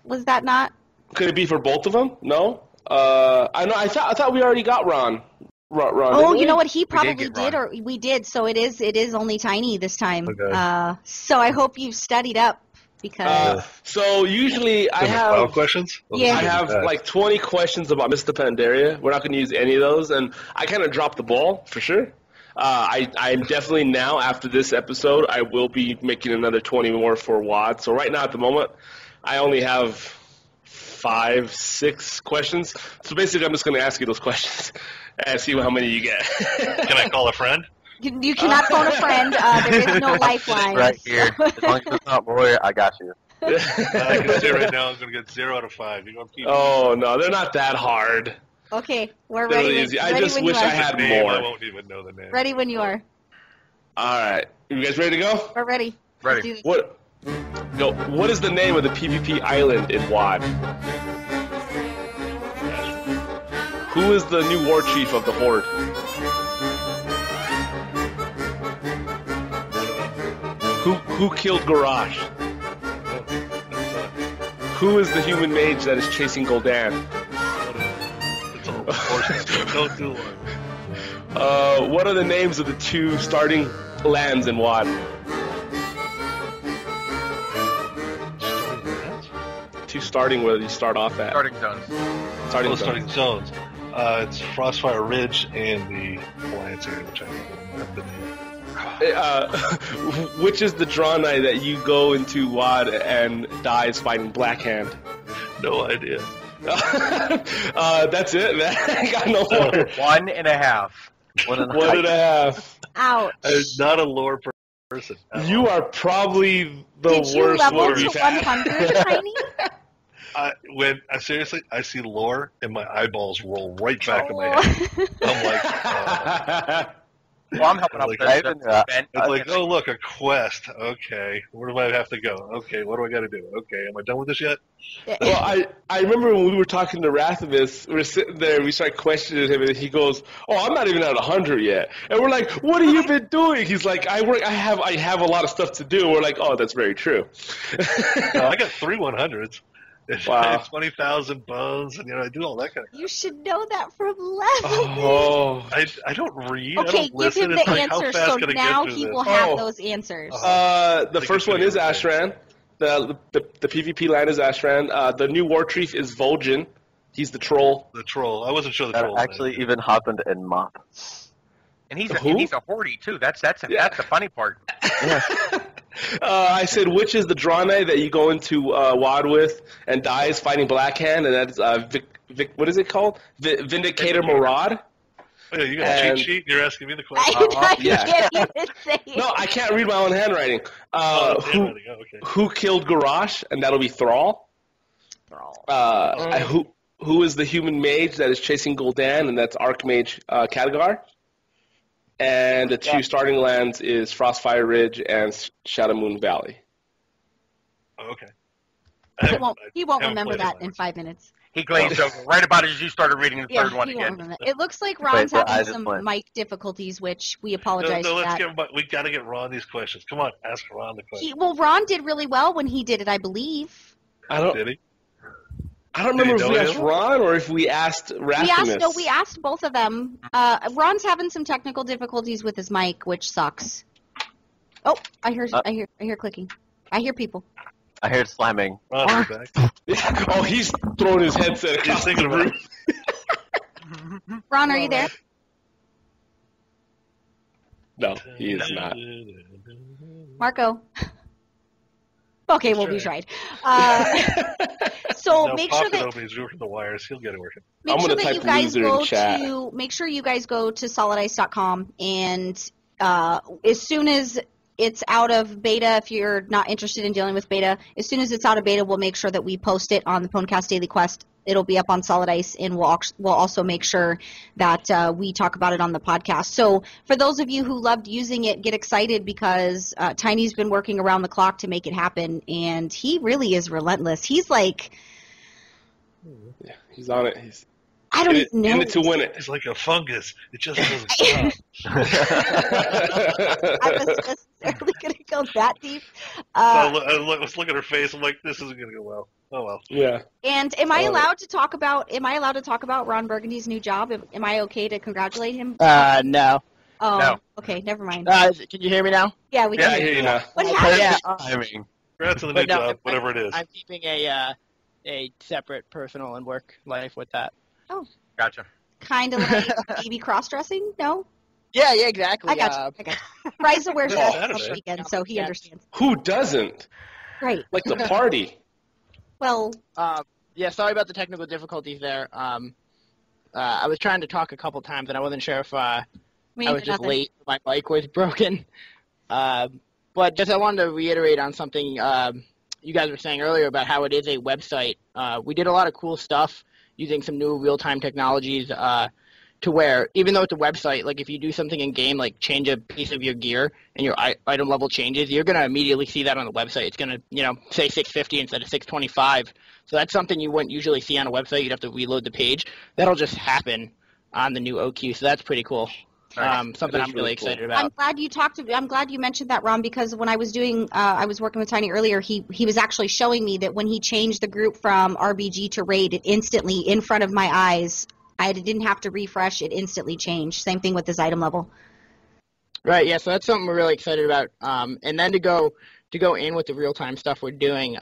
Was that not? Could it be for both of them? No. I know. I thought we already got Ron. Ron. Oh, didn't we? you know what? He probably get did, Ron. or we did. So it is only Tiny this time. Okay. So I hope you've studied up because So usually I Final have questions? Yeah. I have like 20 questions about Mr. Pandaria. We're not going to use any of those, and I kind of dropped the ball for sure. I'm definitely now, after this episode, I will be making another 20 more for WAD. So right now at the moment, I only have 5, 6 questions. So basically I'm just going to ask you those questions and see how many you get. Can I call a friend? you cannot phone a friend. There is no lifeline. Right here. As long as it's not Roy, I got you. I can say right now I'm going to get 0 out of 5. You're going to keep Oh, no, they're not that hard. Okay, we're They're ready. really easy. I ready just when wish you are. I had the name. I more. won't even know the name. Ready when you are. All right. You guys ready to go? We're ready. Ready. Let's do this. What is the name of the PvP island in WAD? Who is the new war chief of the Horde? Who killed Garage? Who is the human mage that is chasing Gul'dan? It's all horses. Don't do one. What are the names of the 2 starting lands in WAD? Two starting where you start off at. Starting zones. Starting Both zones. starting zones. It's Frostfire Ridge and the Alliance area, which I don't have the name. Which is the Draenei that you go into WAD and dies fighting Blackhand? No idea. That's it, man. I got no more. 1.5. 1.5. Ouch. Not a lore person. You are probably the Did you worst level one to we've had. 100, Tiny? Seriously, I see lore and my eyeballs roll right back in my head. I'm like, Well, I'm helping out Like, with I the even, event. it's like, oh look, a quest. Okay, where do I have to go? Okay, what do I got to do? Okay, am I done with this yet? Well, I remember when we were talking to Rathamus, we were sitting there, we started questioning him, and he goes, "Oh, I'm not even at 100 yet." And we're like, "What have you been doing?" He's like, "I have a lot of stuff to do." We're like, "Oh, that's very true." No, I got 3 100s. Wow. 20,000 bones, and I do all that kind of. You should know that from leveling. Oh. I don't read. I Okay, don't give listen. him It's the like, how answer, fast so can I now get he through will this? have Oh. those answers. The Like first a one is video game. Ashran. The PvP line is Ashran. The new War Chief is Vol'jin. He's the troll. The troll. I wasn't sure the That troll. actually even happened in Mop. And he's Who? a Horty too. That's the funny part. I said, which is the Draenei that you go into WoD with and dies fighting Blackhand, and that's what is it called? Vindicator Marad? Oh, yeah, you got a And- cheat sheet. You're asking me the question. I yeah. can't even say it. No, I can't read my own handwriting. Oh, Who handwriting. Oh, okay. who killed Garrosh, and that'll be Thrall. Who is the human mage that is chasing Gul'dan, and that's Archmage Khadgar. And the two starting lands is Frostfire Ridge and Shadowmoon Valley. Oh, okay. He won't haven't remember played that it in much. 5 minutes. He glazed over right about as you started reading the Yeah, third one he won't again. remember that. It looks like Ron's but I having just some went. mic difficulties, which we No, apologize for let's that. we got to get Ron these questions. Come on, ask Ron the question. Ron did really well when he did it, I believe. I don't Did he? remember Did he if we know asked him? Ron or if we asked Rathamus. We asked both of them. Ron's having some technical difficulties with his mic, which sucks. Oh, I hear clicking. I hear people. I heard slamming. Ron, you're back. Oh, he's throwing his headset across He's thinking the about room. it. Ron, are you there? No, he is not. Marco. Okay, well, we tried. So No, make Pop sure that Kenobi's working the wires. He'll get it working. I'm make sure gonna that type you guys loser in go chat. to make sure you guys go to solidice.com, and as soon as it's out of beta, if you're not interested in dealing with beta, as soon as it's out of beta, we'll make sure that we post it on the PWNCAST Daily Quest. It'll be up on Solid Ice, and we'll also make sure that we talk about it on the podcast. So for those of you who loved using it, get excited because Tiny's been working around the clock to make it happen, and he really is relentless. He's like, Yeah, he's on it. He's I don't in it, even know. in it to win it. It's like a fungus. It just doesn't stop. I was necessarily going to go that deep. I was looking at her face. I'm like, this isn't going to go well. Oh well. Yeah. And am I allowed to talk about Ron Burgundy's new job? Am I okay to congratulate him? No. Oh, No. okay, never mind. Can you hear me now? Yeah, we Yeah, can. I hear you now. What happened? Yeah. I mean, Congrats on the new But no, job, whatever it is. I'm keeping a separate personal and work life with that. Gotcha. Kind of like baby cross-dressing? No? Yeah, exactly. I got you. Ryza wears Yeah, that Saturday. on weekend, so he understands. Who doesn't? Right. Like the party. Well, Yeah, sorry about the technical difficulties there. I was trying to talk a couple times, and I wasn't sure if I was just late. My mic was broken. But just I wanted to reiterate on something you guys were saying earlier about how it is a website. We did a lot of cool stuff using some new real-time technologies to where, even though it's a website, like if you do something in game, like change a piece of your gear and your item level changes, you're going to immediately see that on the website. It's going to, say 650 instead of 625. So that's something you wouldn't usually see on a website. You'd have to reload the page. That'll just happen on the new oQueue, so that's pretty cool. Something That is I'm really cool. excited about. I'm glad you mentioned that, Ron, because when I was I was working with Tiny earlier, he was actually showing me that when he changed the group from RBG to raid, it instantly, in front of my eyes, I didn't have to refresh, it instantly changed. Same thing with his item level. Right, yeah, so that's something we're really excited about. And then to go in with the real-time stuff we're doing,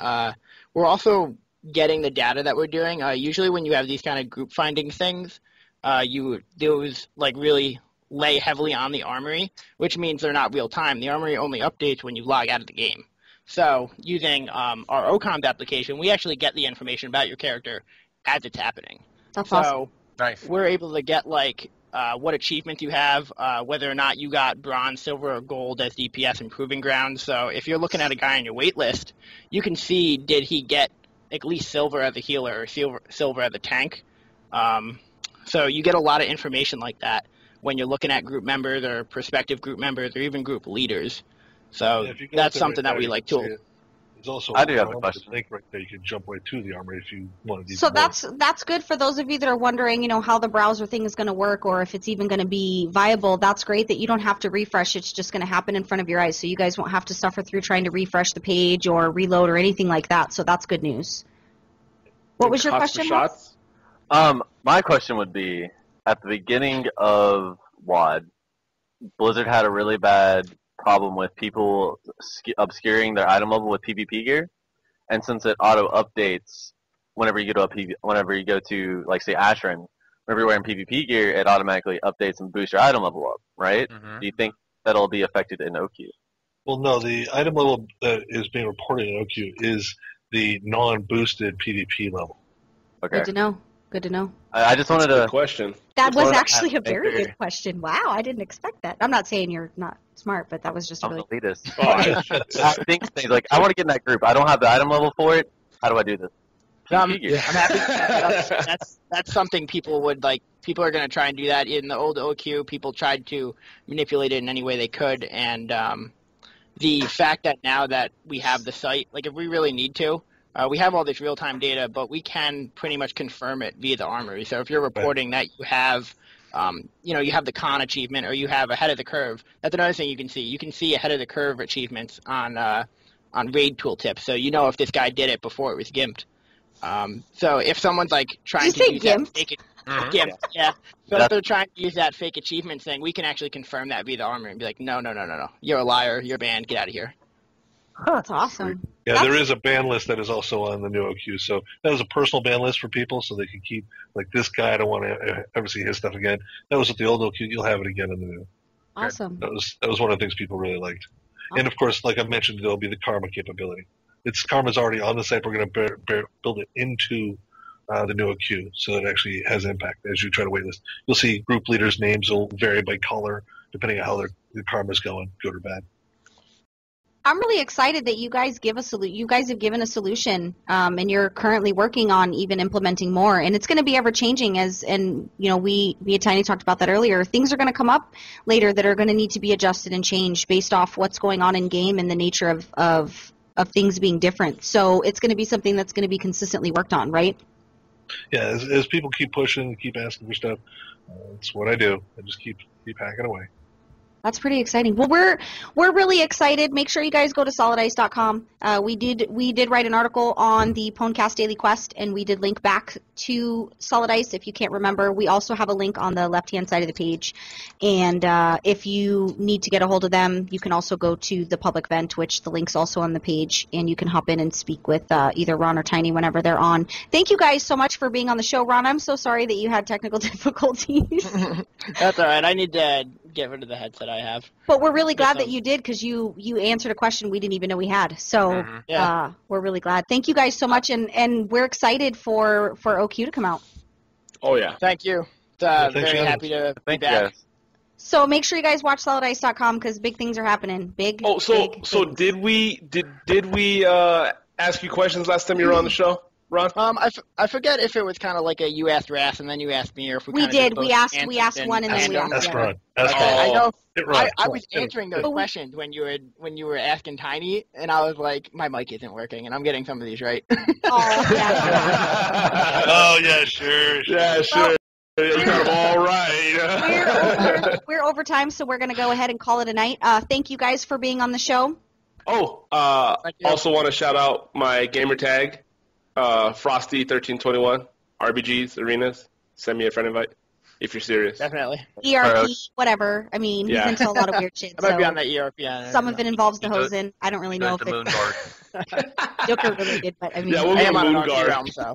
we're also getting the data that we're doing. Usually when you have these kind of group finding things, those like really lay heavily on the armory, which means they're not real-time. The armory only updates when you log out of the game. So using our OCOMS application, we actually get the information about your character as it's happening. That's So awesome. Nice. we're able to get like what achievements you have, whether or not you got bronze, silver, or gold as DPS and proving ground. So if you're looking at a guy on your wait list, you can see did he get at least silver as a healer or silver as a tank. So you get a lot of information like that when you're looking at group members or prospective group members or even group leaders. So Yeah, if you go that's there something right that now, we you like can see to. it. There's also I do have a armor question. link right there. You can jump right to the armor if you want to. So that's good for those of you that are wondering, how the browser thing is going to work or if it's even going to be viable. That's great that you don't have to refresh. It's just going to happen in front of your eyes. So you guys won't have to suffer through trying to refresh the page or reload or anything like that. So that's good news. What was your Cost per question, Ross? shots? My question would be, at the beginning of WoD, Blizzard had a really bad problem with people obscuring their item level with PvP gear, and since it auto updates whenever you go to like say Ashran, whenever you're wearing PvP gear, it automatically updates and boosts your item level up, right? Mhm. Do you think that'll be affected in oQueue? Well, no, the item level that is being reported in oQueue is the non-boosted PvP level. Okay. Good to know. Good to know. I just wanted Good to. question. That Just was wanted to actually a ask very Banter. good question. Wow, I didn't expect that. I'm not saying you're not smart, but that was just I'm really. an elitist. Oh, I think things like I want to get in that group. I don't have the item level for it. How do I do this? I'm PvP gear. happy. That's something people would like. People are going to try and do that in the old oQueue. People tried to manipulate it in any way they could, and the fact that now that we have the site, like if we really need to, we have all this real-time data, but we can pretty much confirm it via the armory. So if you're reporting that you have, you have the con achievement or you have ahead of the curve, that's another thing you can see. You can see ahead of the curve achievements on raid tooltips, so you know if this guy did it before it was gimped. So if someone's like trying Did you to say use that gimped? fake Mhm. gimped, yeah. So That's- if they're trying to use that fake achievement thing, we can actually confirm that via the armory and be like, no, you're a liar, you're banned, get out of here. That's awesome. Yeah, That's- there is a ban list that is also on the new oQueue. So that was a personal ban list for people, so they can keep like this guy. I don't want to ever see his stuff again. That was with the old oQueue. You'll have it again in the new. Awesome. That was one of the things people really liked. And of course, like I mentioned, there'll be the karma capability. Karma's already on the site. We're going to build it into the new oQueue, so it actually has impact as you try to waitlist. You'll see group leaders' names will vary by color depending on how their karma's going, good or bad. I'm really excited that you guys you guys have given a solution, and you're currently working on even implementing more. And it's going to be ever changing we at Tiny talked about that earlier. Things are going to come up later that are going to need to be adjusted and changed based off what's going on in game and the nature of things being different. So it's going to be something that's going to be consistently worked on, right? Yeah, as people keep pushing, keep asking for stuff, that's what I do. I just keep hacking away. That's pretty exciting. Well, we're really excited. Make sure you guys go to solidice.com. We did write an article on the PWNCAST Daily Quest, and we did link back to Solidice. If you can't remember, we also have a link on the left-hand side of the page. And if you need to get a hold of them, you can also go to the public vent, which the link's also on the page, and you can hop in and speak with either Ron or Tiny whenever they're on. Thank you guys so much for being on the show. Ron, I'm so sorry that you had technical difficulties. That's all right. I need to get rid of the headset I have. But we're really glad that you did, because you answered a question we didn't even know we had. So Yeah. we're really glad. Thank you guys so much, and we're excited for oQueue to come out. Oh, yeah. Thank you. thanks, Very Adam. happy to be Thank you back. guys. So make sure you guys watch solidice.com, because big things are happening. Big. Oh, so big so things. did we ask you questions last time you were on the show, Ron? I forget if it was kind of like a you asked Ras and then you asked me, or if we We kinda did. both We asked answered one and then we random. asked Ask the Ron. Ask Okay, Ron. I know. Hit Ron. I Come was on. answering those But we- questions when you were asking Tiny, and I was like, my mic isn't working, and I'm getting some of these right. Oh, yeah. Oh yeah, sure. Yeah, sure. You got them all right. We're over time, so we're going to go ahead and call it a night. Thank you guys for being on the show. Thank you. Also want to shout out my gamer tag, Frosty1321, RBGs, arenas. Send me a friend invite if you're serious. Definitely. ERP, whatever. I mean, Yeah. he's into a lot of weird shit. I might be so on that ERP. some of it involves the He goes- hosing. I don't really know Goes if to it's Moonguard. Joker related, but I mean. Yeah, we'll I go am on an Moon RP Guard. realm, so.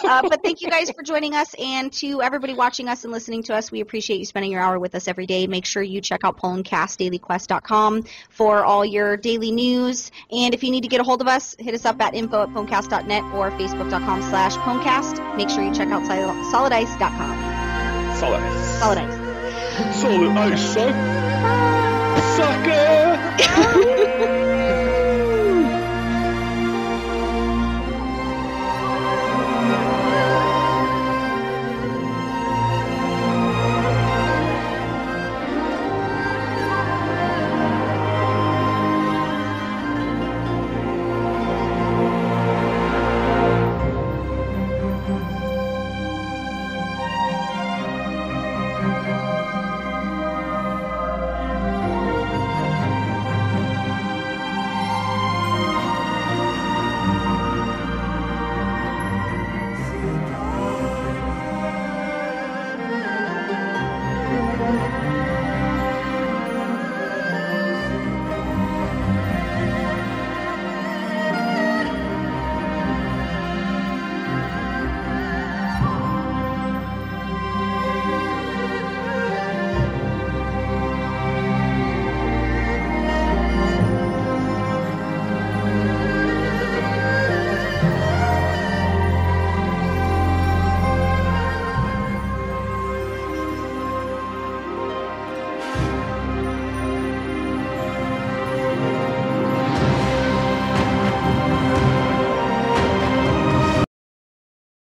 But thank you guys for joining us, and to everybody watching us and listening to us, we appreciate you spending your hour with us every day. Make sure you check out PWNCASTDailyQuest.com for all your daily news. And if you need to get a hold of us, hit us up at info@pwncast.net or facebook.com/pwncast. Make sure you check out solidice.com. Solid. Solidice. Solid ice, son. Sucker!